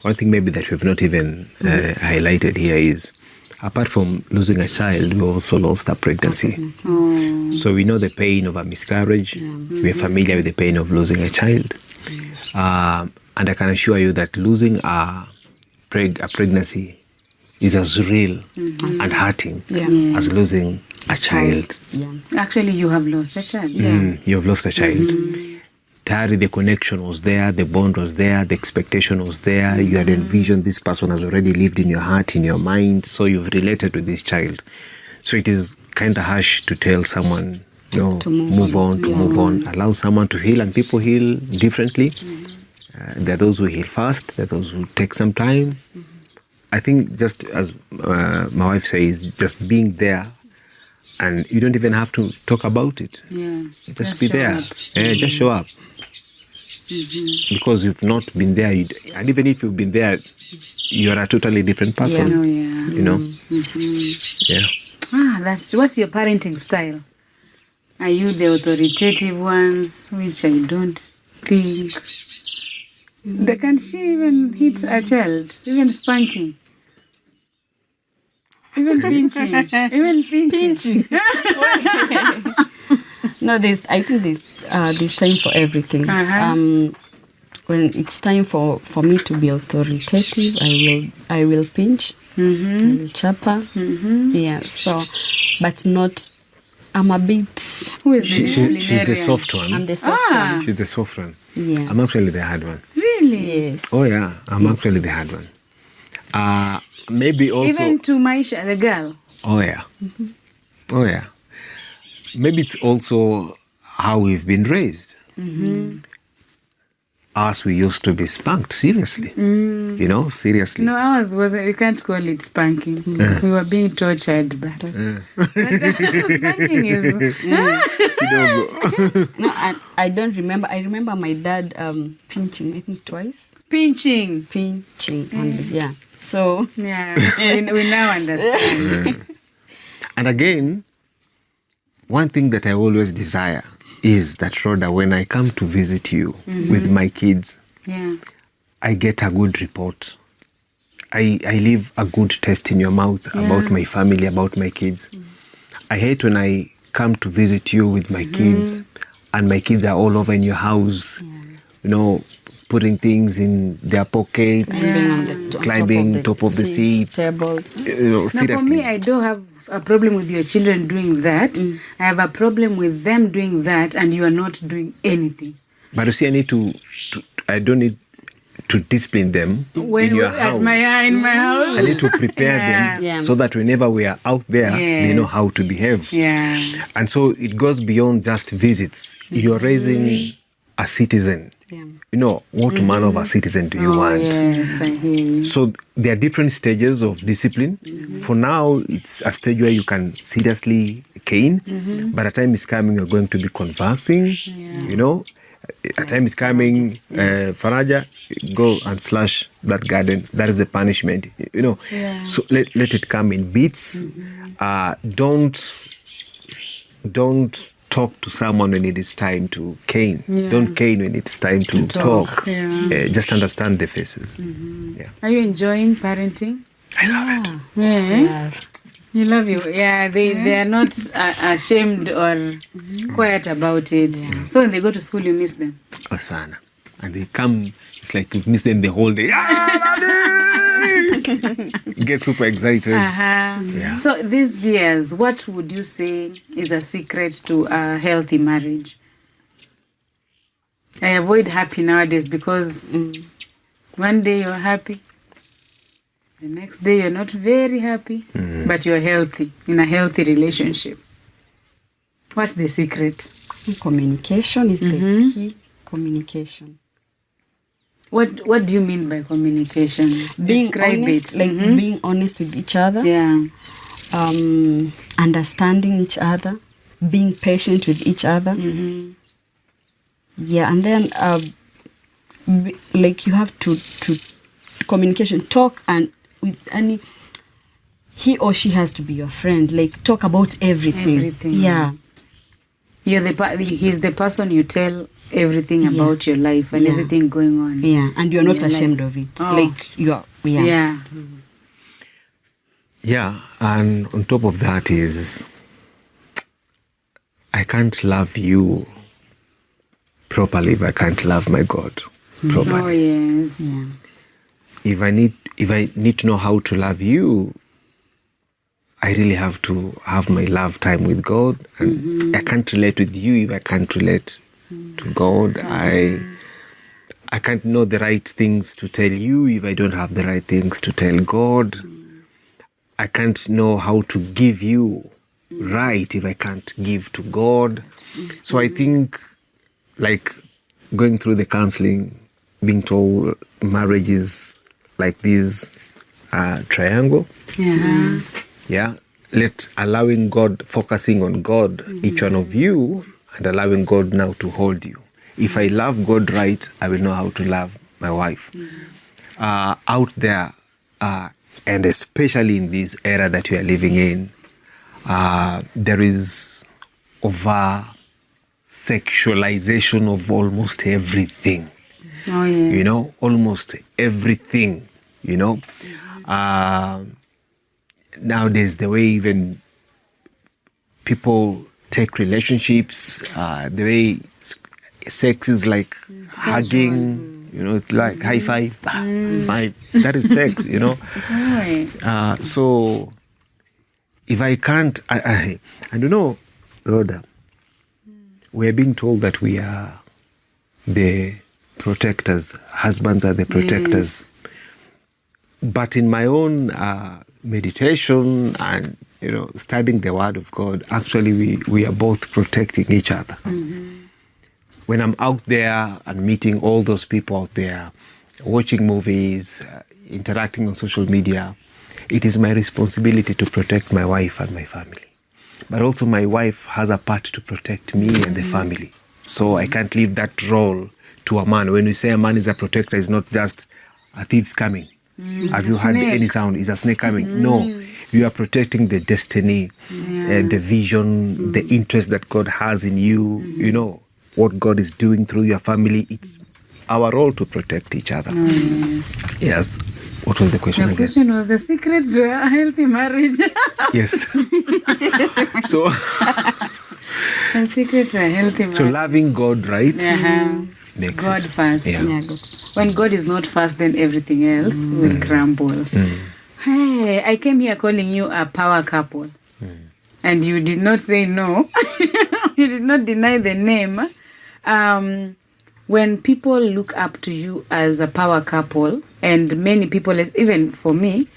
[SPEAKER 1] one thing maybe that we've not even highlighted here is, apart from losing a child, we also lost a pregnancy. So we know the pain of a miscarriage. We're familiar with the pain of losing a child. And I can assure you that losing a pregnancy is as real and hurting as losing a child.
[SPEAKER 2] Actually, you have lost a child.
[SPEAKER 1] You have lost a child. Tari, the connection was there, the bond was there, the expectation was there. You had envisioned this person has already lived in your heart, in your mind, so you've related to this child. So it is kind of harsh to tell someone, to move on, allow someone to heal, and people heal differently. There are those who heal fast, there are those who take some time. I think just as my wife says, just being there, and you don't even have to talk about it. Just be there. Just show up. Because you've not been there, and even if you've been there, you're a totally different person.
[SPEAKER 2] What's your parenting style? Are you the authoritative ones, which I don't think? Can she even hit a child? Even spanking? Even pinching? Even pinching?
[SPEAKER 3] No, I think there's time for everything. When it's time for me to be authoritative, I will pinch, I will chapa. Yeah, so, but not. I'm a bit.
[SPEAKER 2] Who is
[SPEAKER 1] she's the soft one.
[SPEAKER 3] I'm the soft one.
[SPEAKER 1] She's the soft one.
[SPEAKER 3] Yeah.
[SPEAKER 1] I'm actually the hard one.
[SPEAKER 2] Really?
[SPEAKER 3] Yes.
[SPEAKER 1] Oh yeah, I'm actually the hard one. Maybe also.
[SPEAKER 2] Even to Maisha, the girl.
[SPEAKER 1] Oh yeah. Oh yeah. Maybe it's also how we've been raised. Us, we used to be spanked, seriously. Seriously.
[SPEAKER 2] No, ours wasn't. We can't call it spanking. We were being tortured, but spanking is.
[SPEAKER 3] No, I don't remember. I remember my dad pinching, I think twice.
[SPEAKER 2] Pinching
[SPEAKER 3] only, yeah. So.
[SPEAKER 2] Yeah, we now understand.
[SPEAKER 1] And again, one thing that I always desire is that, Rodah, when I come to visit you with my kids, I get a good report. I leave a good taste in your mouth about my family, about my kids. I hate when I come to visit you with my kids and my kids are all over in your house, putting things in their pockets, climbing top of the seats.
[SPEAKER 3] Tables.
[SPEAKER 2] Now, for me, I don't have a problem with your children doing that. I have a problem with them doing that, and you are not doing anything.
[SPEAKER 1] But you see, I don't need to discipline them in your house.
[SPEAKER 2] In my house.
[SPEAKER 1] I need to prepare them so that whenever we are out there, they know how to behave.
[SPEAKER 2] Yeah.
[SPEAKER 1] And so it goes beyond just visits. You're raising a citizen. What manner of a citizen do you want?
[SPEAKER 2] Yes, I hear you.
[SPEAKER 1] So there are different stages of discipline. For now, it's a stage where you can seriously cane. But a time is coming, you're going to be conversing. A time is coming, Faraja, go and slash that garden. That is the punishment. So let it come in bits. Don't talk to someone when it is time to cane.
[SPEAKER 2] Yeah.
[SPEAKER 1] Don't cane when it's time to talk.
[SPEAKER 2] Yeah.
[SPEAKER 1] Just understand the faces. Yeah.
[SPEAKER 2] Are you enjoying parenting?
[SPEAKER 1] I love it.
[SPEAKER 2] Yeah. You love you. Yeah, they are not ashamed or quiet about it. Yeah. So when they go to school, you miss them.
[SPEAKER 1] Asana. And they come, it's like you've missed them the whole day. Get super excited. Yeah.
[SPEAKER 2] So these years, what would you say is a secret to a healthy marriage? I avoid happy nowadays because one day you're happy, the next day you're not very happy, but you're healthy, in a healthy relationship. What's the secret?
[SPEAKER 3] Communication is the key. Communication.
[SPEAKER 2] What do you mean by communication?
[SPEAKER 3] Being
[SPEAKER 2] Describe
[SPEAKER 3] honest,
[SPEAKER 2] it.
[SPEAKER 3] like being honest with each other.
[SPEAKER 2] Yeah.
[SPEAKER 3] Understanding each other, being patient with each other. Yeah, and then like you have to communication, talk, and with any, he or she has to be your friend. Like talk about everything. Yeah.
[SPEAKER 2] He's the person you tell everything about your life and everything going on.
[SPEAKER 3] Yeah, and you're not ashamed of it. Like you are. Yeah.
[SPEAKER 1] Yeah, and on top of that is, I can't love you properly if I can't love my God properly.
[SPEAKER 2] Oh yes.
[SPEAKER 3] Yeah.
[SPEAKER 1] If I need to know how to love you, I really have to have my love time with God, and I can't relate with you if I can't relate to God. I can't know the right things to tell you if I don't have the right things to tell God. I can't know how to give you right if I can't give to God. So I think, like, going through the counseling, being told marriage is like this triangle. Yeah. Allowing God, focusing on God, each one of you, and allowing God now to hold you. If I love God right, I will know how to love my wife. Out there, and especially in this era that we are living in, there is over sexualization of almost everything.
[SPEAKER 2] Oh yes.
[SPEAKER 1] You know, almost everything, you know. Nowadays, the way even people take relationships, the way sex is like hugging, you know, it's like high five, that is sex, you know. So if I can't, I don't know, Rodah, we're being told that we are the protectors, husbands are the protectors. Yes. But in my own meditation and, you know, studying the Word of God, actually we are both protecting each other. When I'm out there and meeting all those people out there, watching movies, interacting on social media, it is my responsibility to protect my wife and my family. But also my wife has a part to protect me and the family. So I can't leave that role to a man. When we say a man is a protector, it's not just a thief's coming. Have you heard any sound? Is a snake coming? No. You are protecting the destiny, the vision, the interest that God has in you, you know, what God is doing through your family. It's our role to protect each other. Yes. What was the question again?
[SPEAKER 2] The question was the secret to a healthy marriage.
[SPEAKER 1] Yes. So,
[SPEAKER 2] the secret to a healthy marriage.
[SPEAKER 1] So loving God, right? Makes
[SPEAKER 2] God first.
[SPEAKER 3] Yeah.
[SPEAKER 2] When God is not first, then everything else will crumble. Hey, I came here calling you a power couple. And you did not say no. You did not deny the name. When people look up to you as a power couple, and many people, even for me,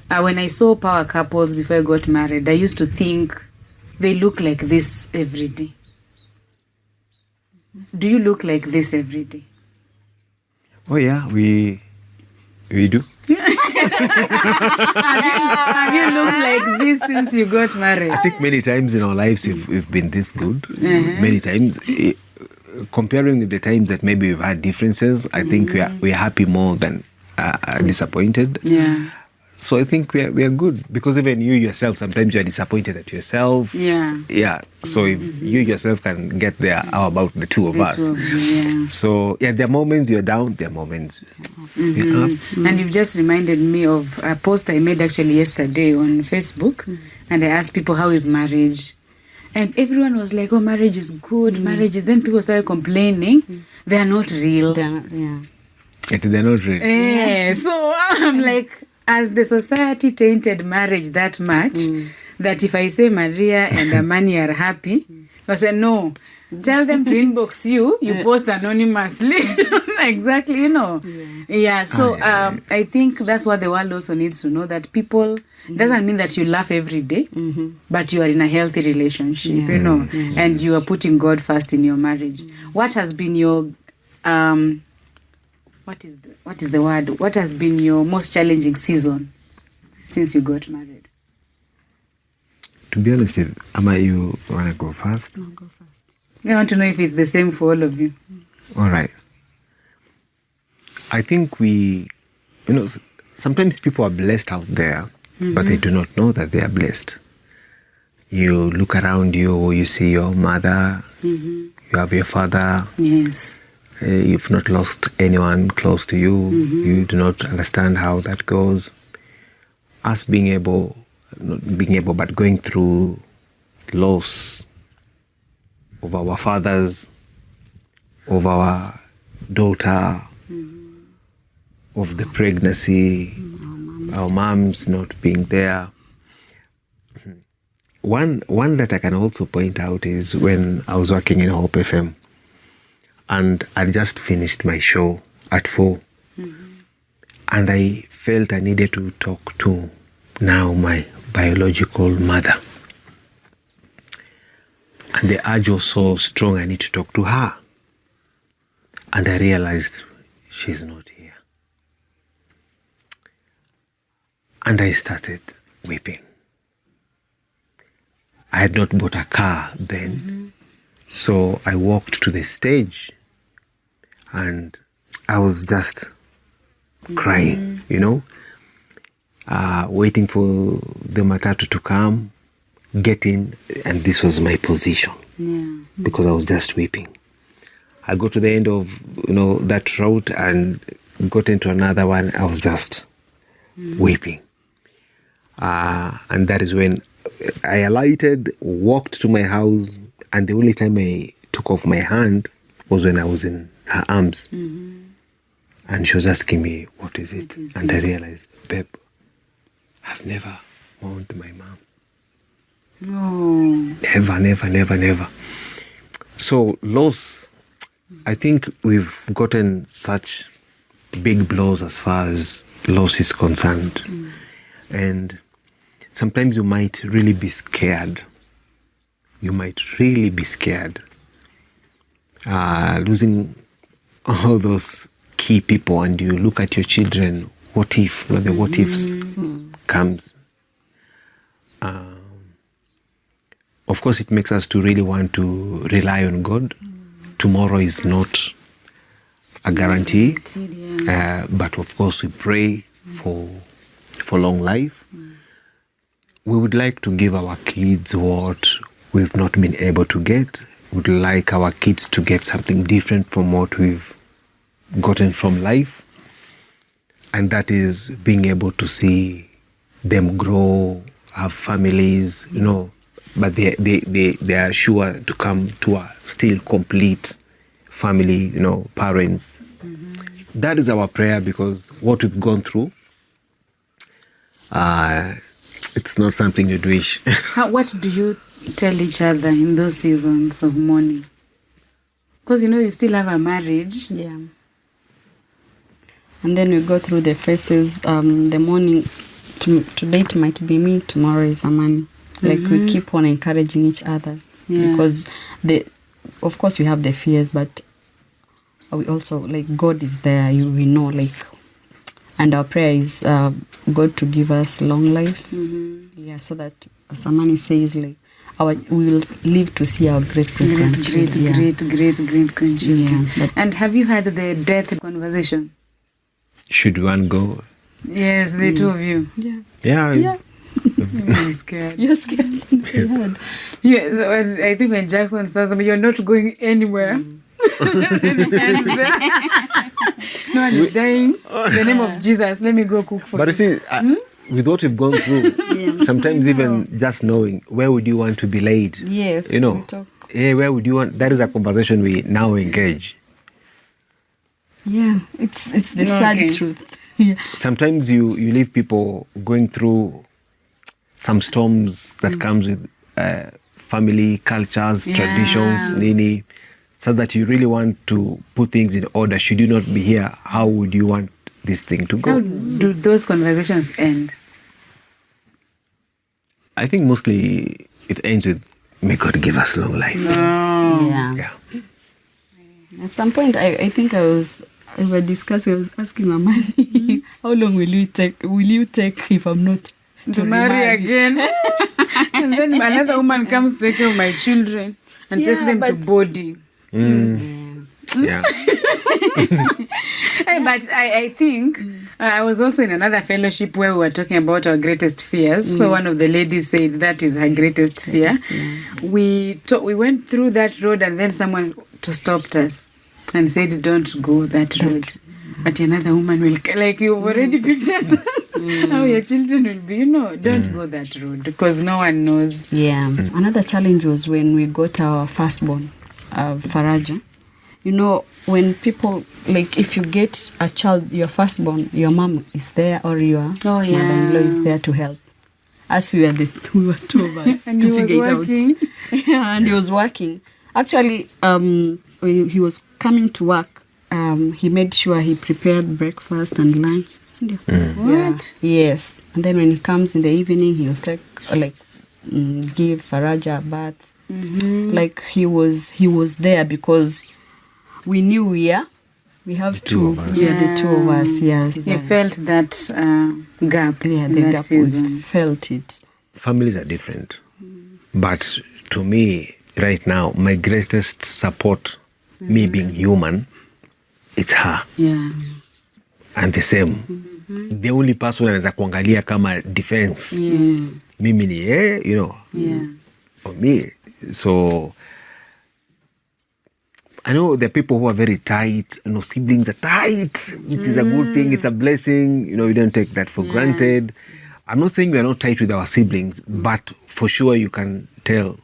[SPEAKER 2] when I saw power couples before I got married, I used to think they look like this every day. Do you look like this every day?
[SPEAKER 1] Oh yeah, we do.
[SPEAKER 2] Have you looked like this since you got married?
[SPEAKER 1] I think many times in our lives we've been this good. Many times. Comparing with the times that maybe we've had differences, I think we're happy more than disappointed.
[SPEAKER 2] Yeah.
[SPEAKER 1] So I think we are good, because even you yourself, sometimes you are disappointed at yourself.
[SPEAKER 2] Yeah.
[SPEAKER 1] So if you yourself can get there, how about the two of us?
[SPEAKER 2] Yeah.
[SPEAKER 1] So there are moments you're down, there are moments you're up.
[SPEAKER 2] And you've just reminded me of a post I made actually yesterday on Facebook, and I asked people, how is marriage? And everyone was like, oh, marriage is good, marriage is... Then people started complaining, they are not real.
[SPEAKER 3] They're not, yeah.
[SPEAKER 1] They're not real.
[SPEAKER 2] So I'm like, as the society tainted marriage that much, that if I say Maria and Amani are happy, I say, no, tell them to inbox you post anonymously. Exactly, you know. So I think that's what the world also needs to know, that people... doesn't mean that you laugh every day, but you are in a healthy relationship, you know, and you are putting God first in your marriage. What has been your... What is the word? What has been your most challenging season since you got married?
[SPEAKER 1] To be honest, Ama, you want to go first?
[SPEAKER 3] I'll go first.
[SPEAKER 2] I want to know if it's the same for all of you.
[SPEAKER 1] All right. I think sometimes people are blessed out there, but they do not know that they are blessed. You look around you, you see your mother, you have your father.
[SPEAKER 2] Yes.
[SPEAKER 1] You've not lost anyone close to you. You do not understand how that goes. Us but going through loss of our fathers, of our daughter, of the pregnancy, our moms not being there. One that I can also point out is when I was working in Hope FM, and I just finished my show at 4, and I felt I needed to talk to now my biological mother. And the urge was so strong, I need to talk to her. And I realized she's not here. And I started weeping. I had not bought a car then. So I walked to the stage and I was just crying, waiting for the matatu to come, get in, and this was my position because I was just weeping. I got to the end of that route and got into another one. I was just weeping, and that is when I alighted, walked to my house, and the only time I took off my hand was when I was in her arms. And she was asking me, what is it? And I realized, babe, I've never mourned my mom.
[SPEAKER 2] No.
[SPEAKER 1] Never. So loss, I think we've gotten such big blows as far as loss is concerned. And sometimes you might really be scared. Losing all those key people, and you look at your children, what if, the what ifs comes. Of course, it makes us to really want to rely on God. Tomorrow is not a guarantee, but of course we pray for long life. We would like to give our kids what we've not been able to get. Would like our kids to get something different from what we've gotten from life, and that is being able to see them grow, have families, but they are sure to come to a still complete family, parents. That is our prayer, because what we've gone through, it's not something you'd wish.
[SPEAKER 2] What do you tell each other in those seasons of mourning? Because you still have a marriage.
[SPEAKER 3] Yeah. And then we go through the phases. The morning, today it might be me, tomorrow is Amani. Like we keep on encouraging each other. Because of course we have the fears, but we also, God is there, we know, and our prayer is God to give us long life. So that, as Amani says, we will live to see our great-grandchildren.
[SPEAKER 2] Great-grandchildren. And have you had the death conversation?
[SPEAKER 1] Should one go?
[SPEAKER 2] Yes, the two of you.
[SPEAKER 1] Yeah.
[SPEAKER 2] I'm scared.
[SPEAKER 3] You're scared.
[SPEAKER 2] Yeah, I think when Jackson starts, you're not going anywhere. And it ends there. No one is dying. In the name of Jesus, let me go cook for
[SPEAKER 1] But you see, with what we've gone through, sometimes even just knowing where would you want to be laid?
[SPEAKER 3] Yes.
[SPEAKER 1] You know,
[SPEAKER 3] we talk.
[SPEAKER 1] where would you want? That is a conversation we now engage.
[SPEAKER 3] Yeah, it's the sad truth. Yeah.
[SPEAKER 1] Sometimes you leave people going through some storms that comes with family, cultures, traditions, nini, so that you really want to put things in order. Should you not be here, how would you want this thing to go?
[SPEAKER 2] How do those conversations end?
[SPEAKER 3] I
[SPEAKER 1] think mostly it ends with, may God give us long life.
[SPEAKER 3] Yeah. At some point, I think I was asking Amani, how long will you take if I'm not
[SPEAKER 2] to marry again? And then another woman comes to take care of my children and takes them to boarding.
[SPEAKER 1] Yeah.
[SPEAKER 2] But I think I was also in another fellowship where we were talking about our greatest fears. So one of the ladies said that is her greatest fear. We went through that road and then someone stopped us and said, don't go that road. But another woman will, like you've already pictured how your children will be, don't go that road because no one knows.
[SPEAKER 3] Yeah. Another challenge was when we got our firstborn, Faraja. When people, like if you get a child, your firstborn, your mom is there or your mother-in-law is there to help. As we were two of us
[SPEAKER 2] and
[SPEAKER 3] to
[SPEAKER 2] he
[SPEAKER 3] figure
[SPEAKER 2] was
[SPEAKER 3] it out. Yeah, and he was working. Actually, he was coming to work. He made sure he prepared breakfast and lunch.
[SPEAKER 2] What?
[SPEAKER 3] Yes. And then when he comes in the evening, he'll take, give Faraja a bath. Like he was there because we knew we have
[SPEAKER 1] the two of us.
[SPEAKER 3] The two of us, yes.
[SPEAKER 2] You felt that gap.
[SPEAKER 3] Yeah, the gap. We felt it.
[SPEAKER 1] Families are different. But to me, right now, my greatest support, me being human, it's her.
[SPEAKER 2] Yeah.
[SPEAKER 1] And the same. The only person anaweza kuangalia kama defense.
[SPEAKER 2] Yes.
[SPEAKER 1] Mimi ni
[SPEAKER 2] Yeah.
[SPEAKER 1] Or me. So I know there are people who are very tight. Siblings are tight. It is a good thing. It's a blessing. We don't take that for granted. I'm not saying we are not tight with our siblings, but for sure you can tell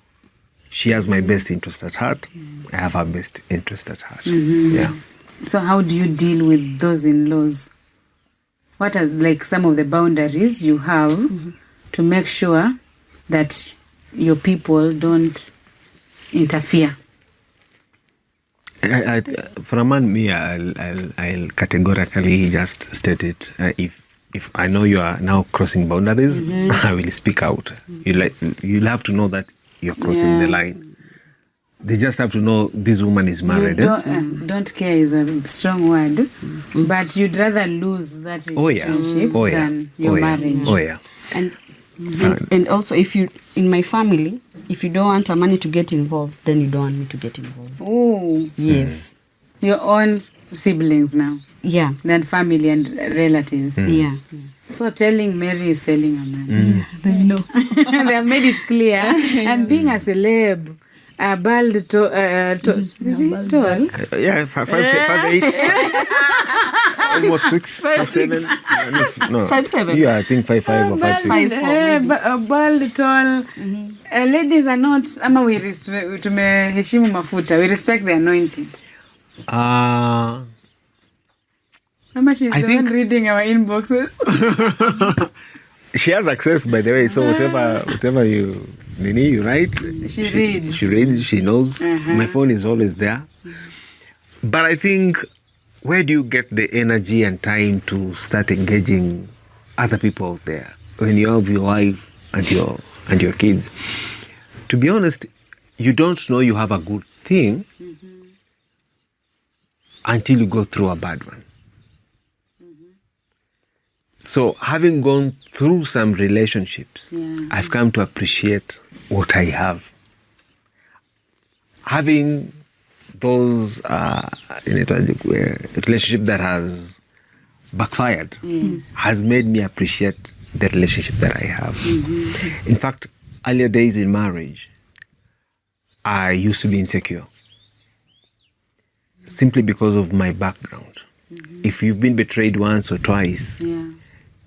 [SPEAKER 1] she has my best interest at heart. I have her best interest at heart. Yeah.
[SPEAKER 2] So how do you deal with those in-laws? What are some of the boundaries you have to make sure that your people don't interfere?
[SPEAKER 1] For a man, I'll categorically just state it. If I know you are now crossing boundaries, I will speak out. You'll have to know that you're crossing the line. They just have to know this woman is married.
[SPEAKER 2] Don't care is a strong word, but you'd rather lose that relationship than your marriage.
[SPEAKER 1] Oh yeah.
[SPEAKER 3] And also, if you in my family, if you don't want Amani to get involved, then you don't want me to get involved.
[SPEAKER 2] Oh
[SPEAKER 3] yes,
[SPEAKER 2] your own siblings now.
[SPEAKER 3] Yeah,
[SPEAKER 2] then family and relatives.
[SPEAKER 3] Yeah.
[SPEAKER 2] So telling Mary is telling Amani.
[SPEAKER 3] Yeah, they know.
[SPEAKER 2] They have made it clear. And being a celeb. Bald, is he tall?
[SPEAKER 1] Yeah, 5'8". Almost 6, 5'7". No,
[SPEAKER 3] 5'7".
[SPEAKER 1] Yeah, I think 5'5" or 5'6".
[SPEAKER 2] Bald, tall. Ladies are not. Tumeheshimu mafuta. We respect the anointing. She's the one reading our inboxes.
[SPEAKER 1] She has access, by the way. So whatever you write,
[SPEAKER 2] she reads.
[SPEAKER 1] She reads. She knows. My phone is always there. But I think, where do you get the energy and time to start engaging other people out there when you have your wife and your kids? To be honest, you don't know you have a good thing until you go through a bad one. So, having gone through some relationships, I've come to appreciate what I have. Having those relationship that has backfired
[SPEAKER 2] Yes.
[SPEAKER 1] has made me appreciate the relationship that I have. In fact, earlier days in marriage, I used to be insecure simply because of my background. If you've been betrayed once or twice,
[SPEAKER 2] Yeah.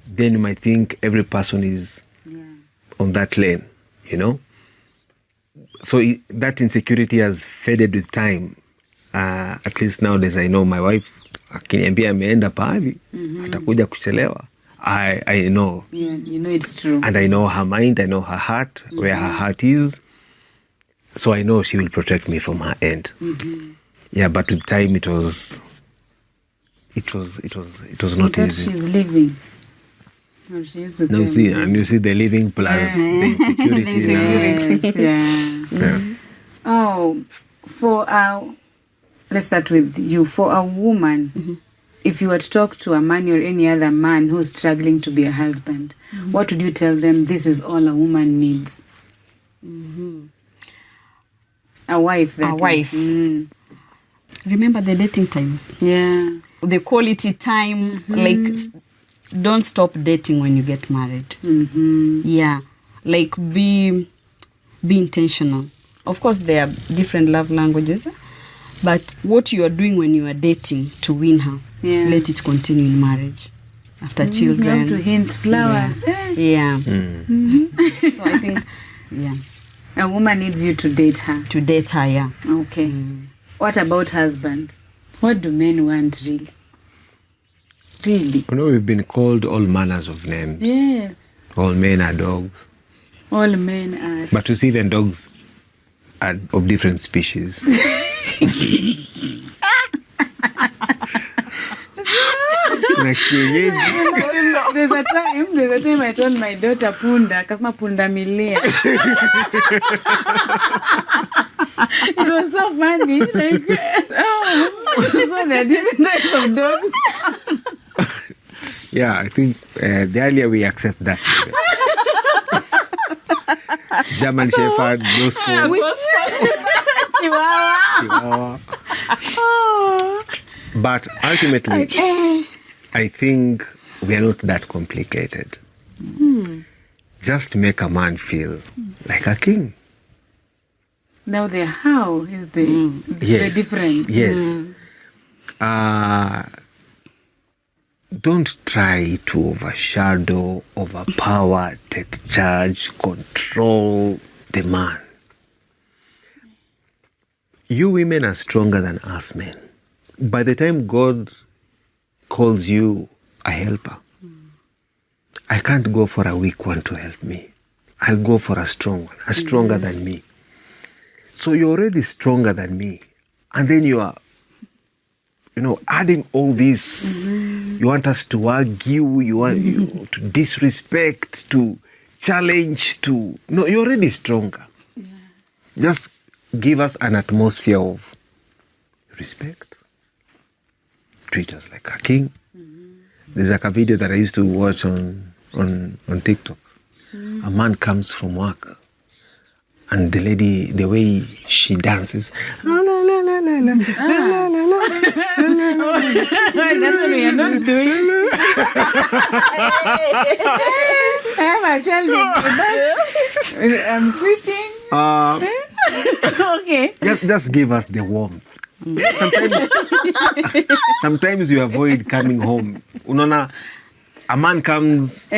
[SPEAKER 1] then you might think every person is
[SPEAKER 2] Yeah.
[SPEAKER 1] on that lane, you know? So that insecurity has faded with time. At least nowadays I know my wife, akiniambia ameenda pahali, atakuja kuchelewa. I know.
[SPEAKER 2] Yeah, you know it's true.
[SPEAKER 1] And I know her mind, I know her heart, where her heart is. So I know she will protect me from her end. Yeah, but with time it was not
[SPEAKER 2] Because
[SPEAKER 1] easy.
[SPEAKER 2] she's living. Or she used to
[SPEAKER 1] Now
[SPEAKER 2] say,
[SPEAKER 1] see, and you see the living plus the insecurity.
[SPEAKER 2] Yes, yeah.
[SPEAKER 1] Yeah.
[SPEAKER 2] Oh, let's start with you. For a woman, if you were to talk to a man or any other man who's struggling to be a husband, what would you tell them? This is all a woman needs. A wife, that
[SPEAKER 3] A
[SPEAKER 2] is.
[SPEAKER 3] wife. Remember the dating times,
[SPEAKER 2] Yeah.
[SPEAKER 3] the quality time. Like, don't stop dating when you get married. Yeah, like be intentional. Of course, there are different love languages, but what you are doing when you are dating to win her,
[SPEAKER 2] Yeah.
[SPEAKER 3] let it continue in marriage. After
[SPEAKER 2] You
[SPEAKER 3] children,
[SPEAKER 2] have to hint flowers.
[SPEAKER 3] yeah. So I think, yeah,
[SPEAKER 2] A woman needs you to date her.
[SPEAKER 3] to date her, yeah.
[SPEAKER 2] Okay. What about husbands? What do men want really? Really?
[SPEAKER 1] You know, we've been called all manners of names.
[SPEAKER 2] Yes.
[SPEAKER 1] All men are dogs.
[SPEAKER 2] All men are.
[SPEAKER 1] But you see, even dogs are of different species. Like kienyeji.
[SPEAKER 2] There's a time I told my daughter punda, akasema punda milia. It was so funny. Like, so there are different types of dogs.
[SPEAKER 1] Yeah, I think the earlier we accept that. German Shepherd, Bosco,
[SPEAKER 2] Chihuahua.
[SPEAKER 1] Chihuahua. But ultimately, I think we are not that complicated. Just make a man feel like a king.
[SPEAKER 2] Now how is the difference?
[SPEAKER 1] Yes. Don't try to overshadow, overpower, take charge, control the man. You women are stronger than us men. By the time God calls you a helper, I can't go for a weak one to help me. I'll go for a strong one, a stronger than me. So you're already stronger than me. And then you are, adding all this. You want us to argue, you want to disrespect, to challenge, No, you're already stronger. Yeah. Just give us an atmosphere of respect. Treat us like a king. There's like a video that I used to watch on TikTok. A man comes from work, and the lady, the way she dances, la la la la la la la la la.
[SPEAKER 2] That's what we are not doing. I have a child in the back. I'm sweeping. Okay.
[SPEAKER 1] Just give us the warmth. Sometimes you avoid coming home. Unaona, a man comes,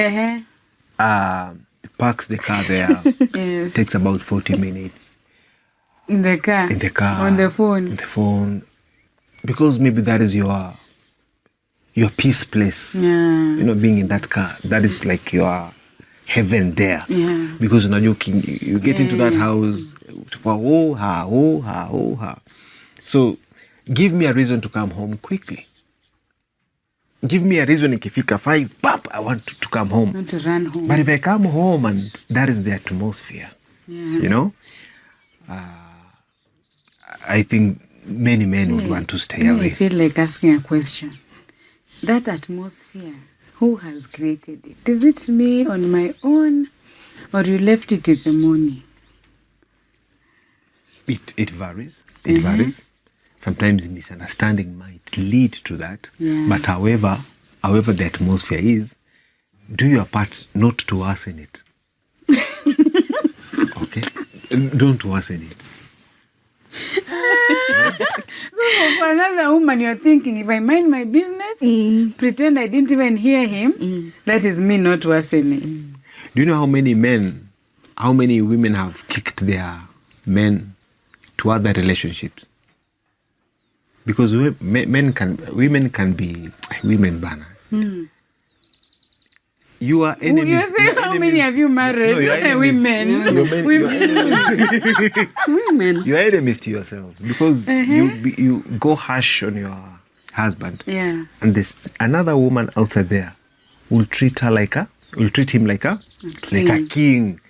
[SPEAKER 1] parks the car there.
[SPEAKER 2] Yes.
[SPEAKER 1] Takes about 40 minutes.
[SPEAKER 2] In the car. On the phone.
[SPEAKER 1] On the phone. Because maybe that is your peace place.
[SPEAKER 2] Yeah.
[SPEAKER 1] Being in that car. That is like your heaven there.
[SPEAKER 2] Yeah.
[SPEAKER 1] Because you get into that house for ha. So give me a reason to come home quickly. Give me a reason ikifika 5, pap, I want to come home.
[SPEAKER 2] I want to run home.
[SPEAKER 1] But if I come home and that is the atmosphere, I think many men would want to stay away.
[SPEAKER 2] I feel like asking a question. That atmosphere, who has created it? Is it me on my own, or you left it in the morning?
[SPEAKER 1] It varies. It varies. Sometimes misunderstanding might lead to that.
[SPEAKER 2] Yeah.
[SPEAKER 1] But however, however the atmosphere is, do your part not to worsen it. Okay? Don't worsen it.
[SPEAKER 2] So for another woman, you're thinking, if I mind my business, pretend I didn't even hear him, that is me not worsening.
[SPEAKER 1] Do you know how many women have kicked their men to other relationships? Because women can be women banner. You are enemies.
[SPEAKER 2] You're saying how many have you married?
[SPEAKER 1] No, you're enemies.
[SPEAKER 2] Women.
[SPEAKER 1] You are enemies to yourselves because you go harsh on your husband.
[SPEAKER 2] Yeah.
[SPEAKER 1] And there's another woman outside there will treat him like a king.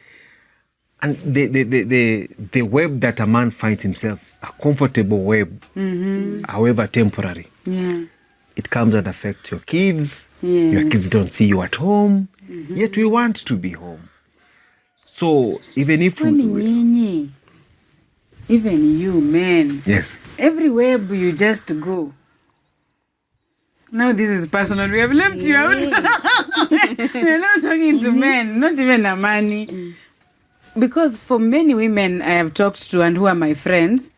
[SPEAKER 1] And the web that a man finds himself, a comfortable web, however temporary, it comes and affects your kids.
[SPEAKER 2] Yes.
[SPEAKER 1] Your kids don't see you at home. Yet we want to be home. So even if
[SPEAKER 2] even you men,
[SPEAKER 1] yes,
[SPEAKER 2] every web you just go. Now this is personal. We have left you out. We are not talking to men, not even Amani. Because for many women I have talked to and who are my friends,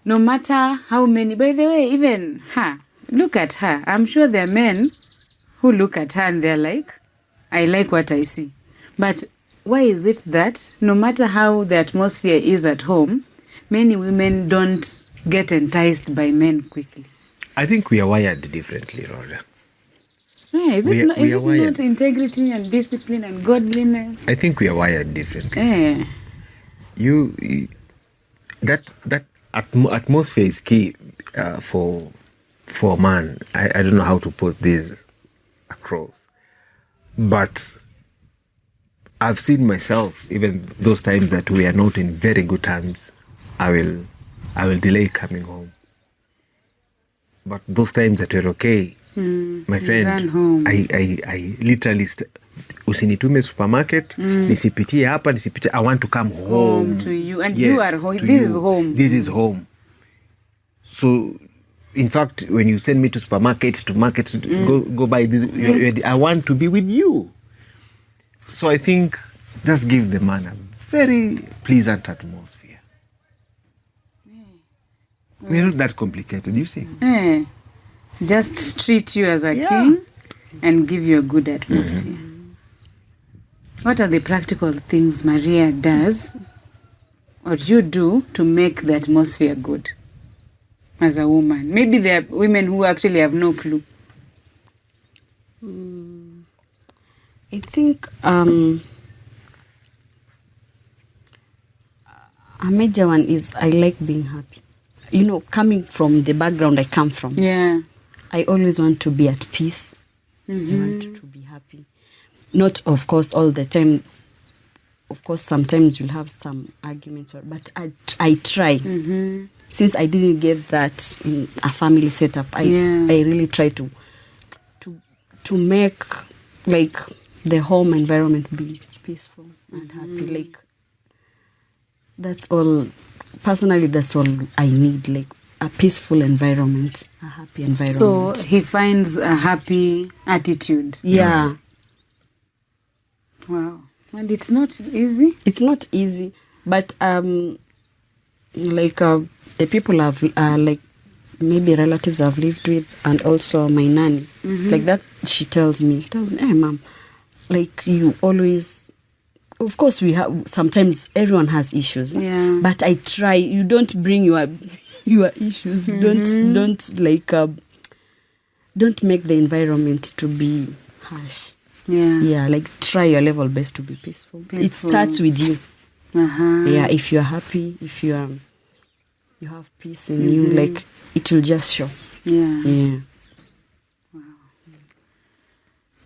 [SPEAKER 2] no matter how many, by the way, even her, look at her. I'm sure there are men who look at her and they're like, I like what I see. But why is it that no matter how the atmosphere is at home, many women don't get enticed by men quickly?
[SPEAKER 1] I think we are wired differently, Rodah.
[SPEAKER 2] Yeah, is it not integrity and discipline and godliness?
[SPEAKER 1] I think we are wired differently.
[SPEAKER 2] Yeah.
[SPEAKER 1] That atmosphere is key for a man. I don't know how to put this across, but I've seen myself, even those times that we are not in very good terms, I will delay coming home. But those times that we're okay, my friend,
[SPEAKER 2] run home.
[SPEAKER 1] I literally usinitume supermarket, nisipitie hapa, I want to come home
[SPEAKER 2] to you. And
[SPEAKER 1] yes,
[SPEAKER 2] you are home. This is home.
[SPEAKER 1] This is home. So, in fact, when you send me to supermarket, to market, go buy this, I want to be with you. So I think just give the man a very pleasant atmosphere. We're not that complicated, you see.
[SPEAKER 2] Just treat you as a king and give you a good atmosphere. What are the practical things Maria does or you do to make the atmosphere good as a woman? Maybe there are women who actually have no clue.
[SPEAKER 3] I think a major one is I like being happy. You know, coming from the background I come from.
[SPEAKER 2] Yeah.
[SPEAKER 3] I always want to be at peace. I want to be happy. Not, of course, all the time. Of course, sometimes you'll have some arguments, but I try. Since I didn't get that in a family setup, I really try to make like the home environment be peaceful and happy. Like that's all. Personally, that's all I need. Like a peaceful environment, a happy environment.
[SPEAKER 2] So he finds a happy attitude.
[SPEAKER 3] Yeah.
[SPEAKER 2] Wow. And it's not easy?
[SPEAKER 3] It's not easy. But like the people I've like maybe relatives I've lived with and also my nanny. Like that she tells me, hey mom, like you always, of course we have, sometimes everyone has issues.
[SPEAKER 2] Yeah.
[SPEAKER 3] But I try, you don't bring your issues. Don't like don't make the environment to be harsh. Yeah, like try your level best to be peaceful. It starts with you. Yeah, if you're happy, if you have peace in you, like it will just show. Yeah.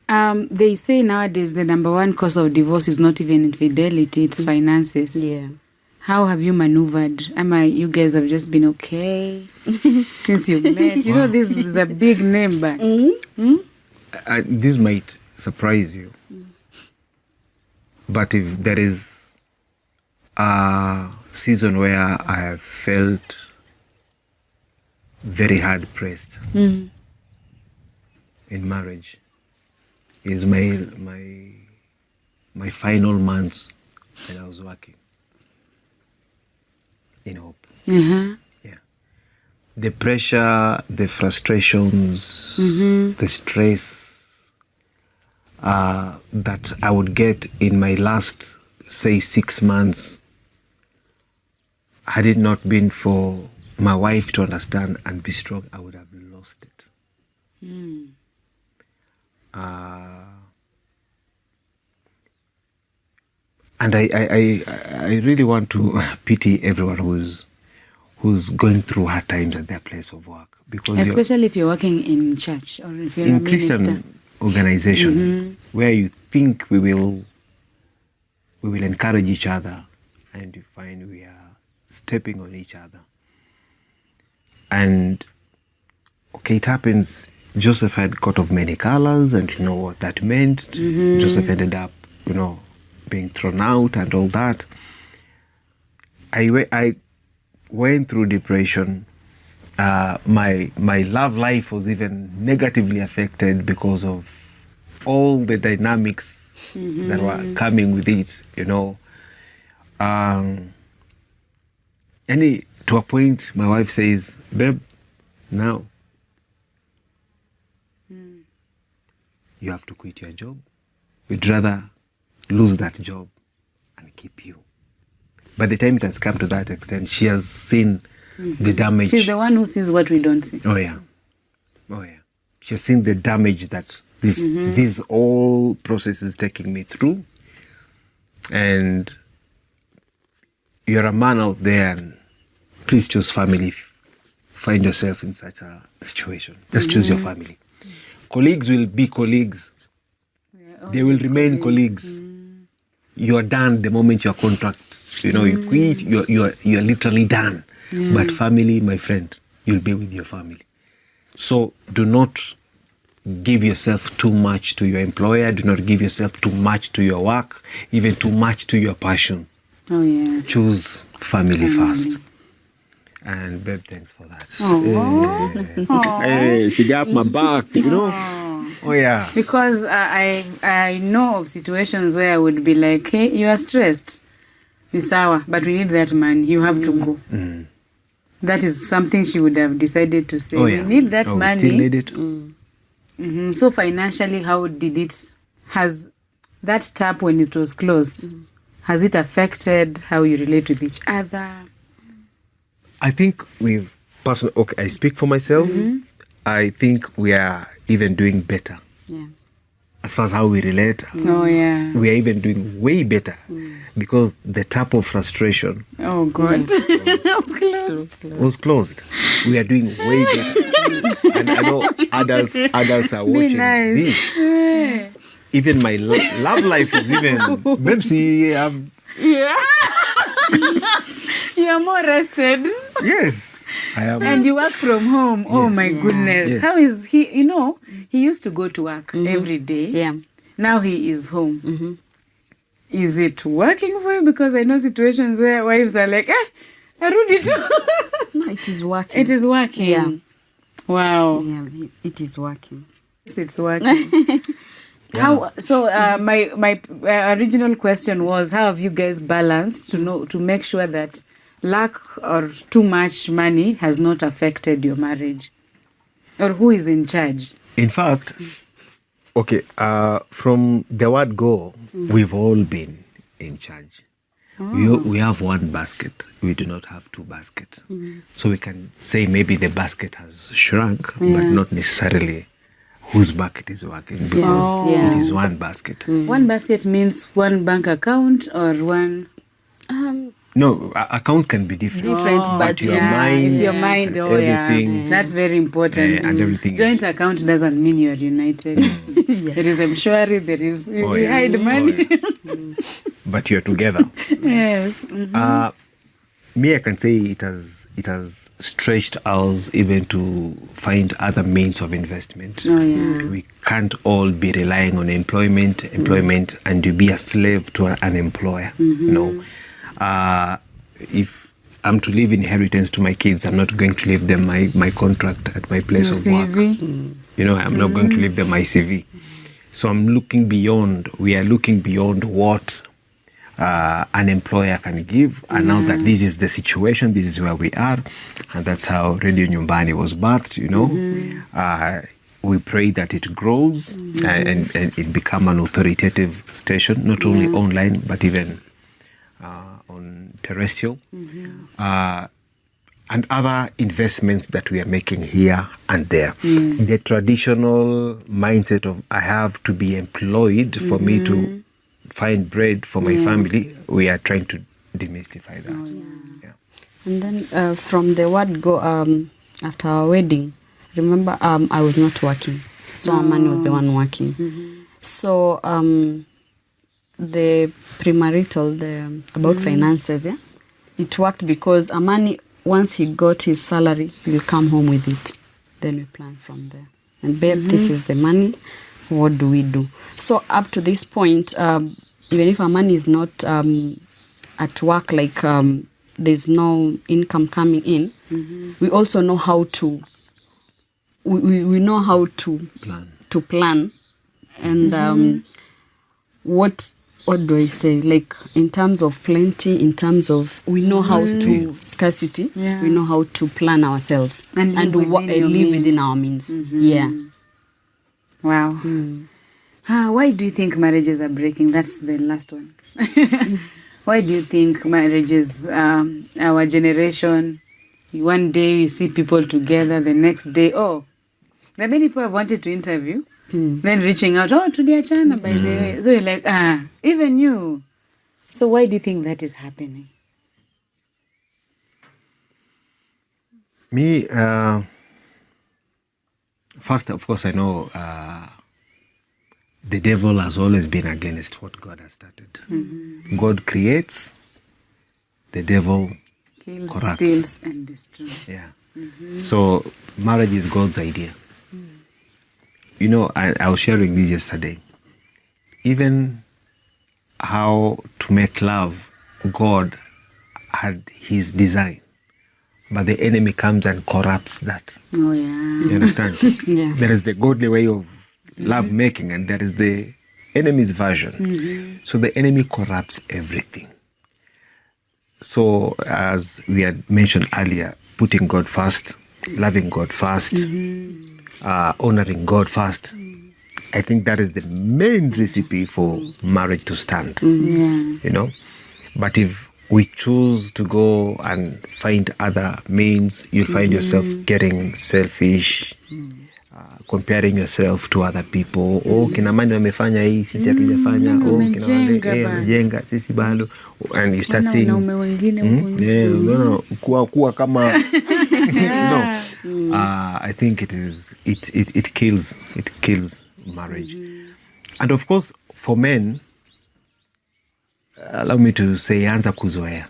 [SPEAKER 2] Wow. They say nowadays the number one cause of divorce is not even infidelity, it's finances.
[SPEAKER 3] Yeah.
[SPEAKER 2] How have you maneuvered? You guys have just been okay since you met? You know, this is a big name, but
[SPEAKER 1] this might surprise you. But if there is a season where I have felt very hard pressed, in marriage is my final months when I was working in Hope.
[SPEAKER 2] Uh-huh.
[SPEAKER 1] Yeah. The pressure, the frustrations, the stress that I would get in my last, say, 6 months, had it not been for my wife to understand and be strong, I would have lost it. And I really want to pity everyone who's going through hard times at their place of work, because
[SPEAKER 2] Especially if you're working in church or if you're a
[SPEAKER 1] in
[SPEAKER 2] minister.
[SPEAKER 1] Christian organization where you think we will encourage each other, and you find we are stepping on each other. And okay, it happens. Joseph had coat of many colors, and you know what that meant. Joseph ended up, being thrown out and all that. I went through depression. My love life was even negatively affected because of all the dynamics that were coming with it, to a point, my wife says, "Babe, now you have to quit your job. We'd rather lose that job and keep you." By the time it has come to that extent, she has seen the damage.
[SPEAKER 2] She's the one who sees what we don't see.
[SPEAKER 1] Oh yeah. She has seen the damage that this whole process is taking me through. And you're a man out there, and please choose family. If you find yourself in such a situation, just choose your family. Colleagues will be colleagues. They will remain colleagues. You're done the moment your contract, you quit, you're literally done. But family, my friend, you'll be with your family. So do not give yourself too much to your employer. Do not give yourself too much to your work, even too much to your passion.
[SPEAKER 2] Oh, yes.
[SPEAKER 1] Choose family first. And babe, thanks for that. Hey, she got my back, Oh yeah.
[SPEAKER 2] Because I know of situations where I would be like, hey, you are stressed. It's sour, but we need that money. You have to go. That is something she would have decided to say.
[SPEAKER 1] Oh, yeah.
[SPEAKER 2] We need that money.
[SPEAKER 1] We still need it.
[SPEAKER 2] So financially, how did it, has that tap when it was closed, has it affected how you relate with each other?
[SPEAKER 1] I think I speak for myself. I think we are even doing better.
[SPEAKER 3] Yeah.
[SPEAKER 1] As far as how we relate,
[SPEAKER 2] Oh, yeah.
[SPEAKER 1] we are even doing way better, because the tap of frustration
[SPEAKER 2] Oh, God.
[SPEAKER 1] was closed. We are doing way better. And I know adults are watching this. Even my love life is even... Maybe
[SPEAKER 2] You're more rested.
[SPEAKER 1] yes, I am.
[SPEAKER 2] And you work from home. Oh, my goodness.
[SPEAKER 1] Yes.
[SPEAKER 2] How is he? He used to go to work every day.
[SPEAKER 3] Yeah.
[SPEAKER 2] Now he is home. Is it working for you? Because I know situations where wives are like, Arudi too.
[SPEAKER 3] It is working.
[SPEAKER 2] It is working.
[SPEAKER 3] Yeah.
[SPEAKER 2] Wow.
[SPEAKER 3] Yeah, it is working.
[SPEAKER 2] It's working. How? So my original question was, how have you guys balanced to make sure that lack or too much money has not affected your marriage, or who is in charge?
[SPEAKER 1] In fact, okay, from the word go, we've all been in charge. We have one basket. We do not have two baskets. So we can say maybe the basket has shrunk, but not necessarily whose bucket is working, because it is one basket.
[SPEAKER 2] One basket means one bank account or one...
[SPEAKER 1] No, accounts can be different.
[SPEAKER 3] But
[SPEAKER 1] your mind,
[SPEAKER 2] it's your mind. Oh,
[SPEAKER 1] everything,
[SPEAKER 2] that's very important.
[SPEAKER 1] and everything.
[SPEAKER 2] Joint account doesn't mean you're united. There is Mshwari, there is we hide money.
[SPEAKER 1] But you're together.
[SPEAKER 2] Yes.
[SPEAKER 1] Me, I can say it has stretched us even to find other means of investment.
[SPEAKER 2] Oh, yeah.
[SPEAKER 1] We can't all be relying on employment, and to be a slave to an employer. No. If I'm to leave inheritance to my kids, I'm not going to leave them my contract at my place
[SPEAKER 2] Your
[SPEAKER 1] of
[SPEAKER 2] CV.
[SPEAKER 1] work. You know, I'm not going to leave them my CV. So we are looking beyond what an employer can give. And now that this is the situation, this is where we are. And that's how Radio Nyumbani was birthed, you know. We pray that it grows and it become an authoritative station, not only online, but even on terrestrial. And other investments that we are making here and there.
[SPEAKER 2] Yes.
[SPEAKER 1] The traditional mindset of I have to be employed for me to find bread for my family, we are trying to demystify that.
[SPEAKER 3] And then from the word go, after our wedding, remember I was not working. So Amani was the one working. So the premarital, about finances, it worked because Amani, once he got his salary, he'll come home with it. Then we plan from there. And babe, this is the money. What do we do? So up to this point, even if Amani is not at work, like there's no income coming in, we also know how to. We know how to plan, and what do I say? Like in terms of plenty, in terms of we know how to scarcity. We know how to plan ourselves
[SPEAKER 2] And live
[SPEAKER 3] within our means. Yeah.
[SPEAKER 2] Wow. Why do you think marriages are breaking? That's the last one. Why do you think marriages, our generation, one day you see people together, the next day, there are many people have wanted to interview, then reaching out, tuliachana by the way. So you're like, even you. So why do you think that is happening?
[SPEAKER 1] Me, first, of course, I know the devil has always been against what God has started. God creates, the devil
[SPEAKER 2] Kills,
[SPEAKER 1] corrupts.
[SPEAKER 2] steals, and destroys.
[SPEAKER 1] Yeah. So marriage is God's idea. You know, I was sharing this yesterday. Even how to make love, God had his design. But the enemy comes and corrupts that.
[SPEAKER 2] Oh, yeah.
[SPEAKER 1] You understand?
[SPEAKER 3] Yeah.
[SPEAKER 1] There is the godly way of love making, and there is the enemy's version. So the enemy corrupts everything. So as we had mentioned earlier, putting God first, loving God first, honoring God first, I think that is the main recipe for marriage to stand. You know, but if we choose to go and find other means, you'll find yourself getting selfish, comparing yourself to other people. Kina Amani wamefanya hii, sisi hatujafanya. Kina wale wamejenga, sisi bado. And you start seeing kuwa kama I think it kills marriage. And of course for men, allow me to say, anza kuzoea,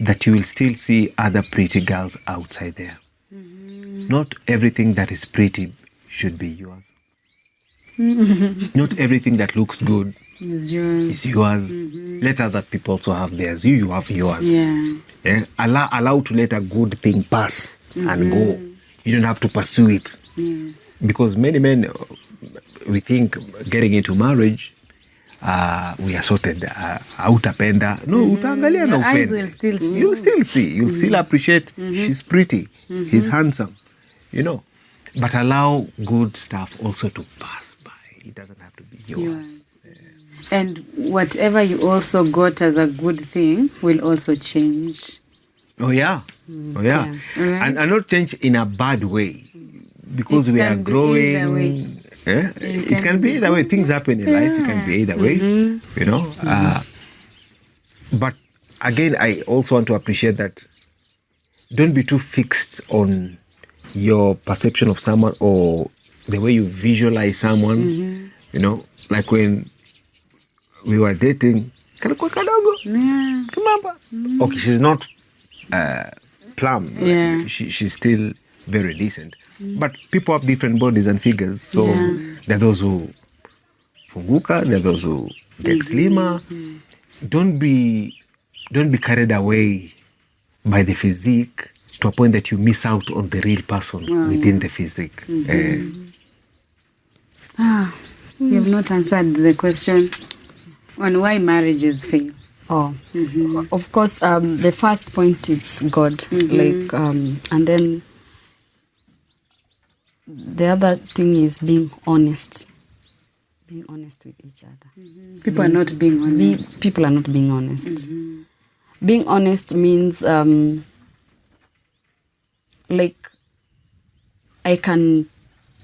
[SPEAKER 1] that you will still see other pretty girls outside there. Not everything that is pretty should be yours. Not everything that looks good is yours. Let other people also have theirs. You have yours. Allow to let a good thing pass and go. You don't have to pursue it. Because many men, we think getting into marriage, we are sorted. Hautapenda. No, utaangalia na upende.
[SPEAKER 2] Eyes will still see.
[SPEAKER 1] You'll still see. You'll still appreciate. She's pretty. He's handsome. You know. But allow good stuff also to pass by. It doesn't have to be yours.
[SPEAKER 2] And whatever you also got as a good thing will also change.
[SPEAKER 1] Oh yeah. Right. And not change in a bad way. Because we are growing. It can be either way. Things happen in life. It can be either way. You know. But again, I also want to appreciate that don't be too fixed on your perception of someone or the way you visualize someone. You know, like when we were dating, kalikuwa kadogo. Kumamba. Okay, she's not plump. She's still very decent. But people have different bodies and figures. So there are those who funguka, there are those who get slimmer. Don't be carried away by the physique to a point that you miss out on the real person within the physique.
[SPEAKER 2] You have not answered the question on why marriages fail.
[SPEAKER 3] Of course, the first point is God, and then the other thing is being honest. Being honest with each other.
[SPEAKER 2] People are not being honest.
[SPEAKER 3] People are not being honest. Being honest means I can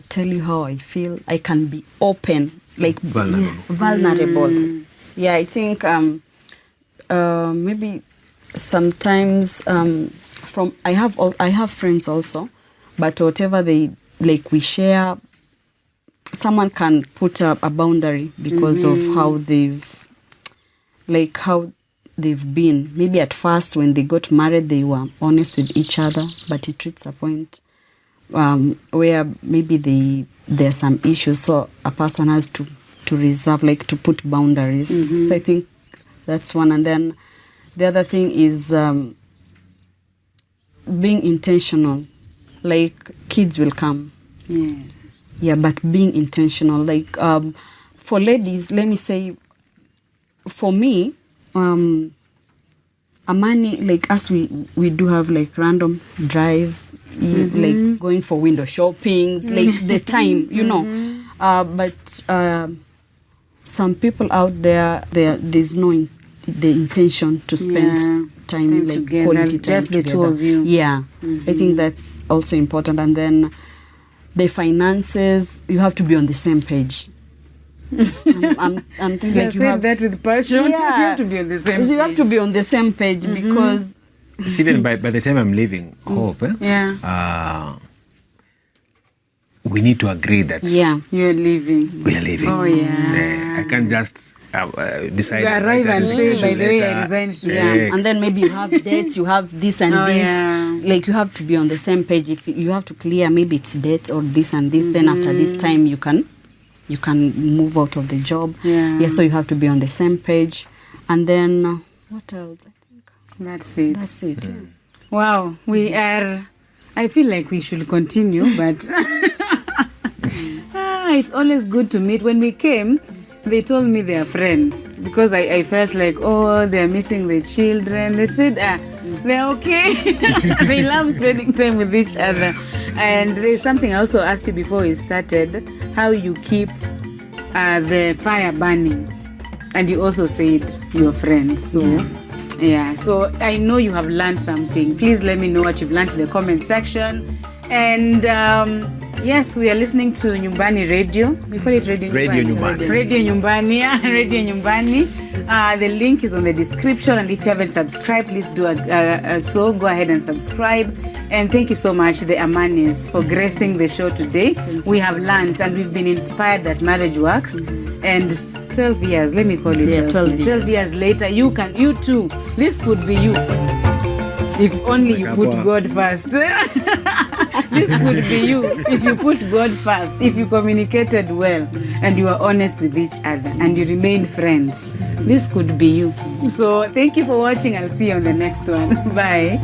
[SPEAKER 3] tell you how I feel. I can be open, vulnerable. Yeah, I think maybe sometimes I have friends also, but whatever they we share. Someone can put a boundary because of how they've been. Maybe at first when they got married, they were honest with each other, but it reaches a point where maybe there are some issues. So a person has to reserve, to put boundaries. So I think that's one. And then the other thing is being intentional. Kids will come.
[SPEAKER 2] Yes.
[SPEAKER 3] Yeah, but being intentional. For ladies, let me say, for me, Amani, us, we do have random drives, going for window shoppings, the time, but some people out there, there's no the intention to spend time
[SPEAKER 2] together,
[SPEAKER 3] quality time
[SPEAKER 2] just the
[SPEAKER 3] together.
[SPEAKER 2] two of you.
[SPEAKER 3] Yeah, I think that's also important. And then the finances, you have to be on the same page. I'm thinking
[SPEAKER 2] you said that with passion.
[SPEAKER 3] Yeah,
[SPEAKER 2] you have to be on the same page.
[SPEAKER 3] You have to be on the same page because
[SPEAKER 1] even by the time I'm leaving Hope, we need to agree that
[SPEAKER 2] you're leaving.
[SPEAKER 1] We are leaving.
[SPEAKER 2] Oh yeah.
[SPEAKER 1] I can't just decide.
[SPEAKER 2] You arrive and say, by the way, I resigned.
[SPEAKER 3] And then maybe you have dates, you have this and this. Yeah. You have to be on the same page. If you have to clear, maybe it's dates or this and this. Then after this time, you can move out of the job. Yeah. So you have to be on the same page. And then what else? I think
[SPEAKER 2] that's it.
[SPEAKER 3] That's it.
[SPEAKER 2] Wow, we are. I feel like we should continue, but it's always good to meet. When we came, they told me they are friends because I felt like, they're missing the children. They said, they're okay. They love spending time with each other. And there's something I also asked you before we started, how you keep the fire burning. And you also said you're friends. So, so I know you have learned something. Please let me know what you've learned in the comment section. And yes, we are listening to Nyumbani Radio. We call it Radio Nyumbani. Radio Nyumbani. Radio Nyumbani. The link is on the description. And if you haven't subscribed, please do so. Go ahead and subscribe. And thank you so much, the Amanis, for gracing the show today. We have learned and we've been inspired that marriage works. And 12 years, let me call it 12 years later, you too. This could be you. If only you put God first. This could be you if you put God first, if you communicated well and you are honest with each other and you remain friends. This could be you. So thank you for watching. I'll see you on the next one. Bye.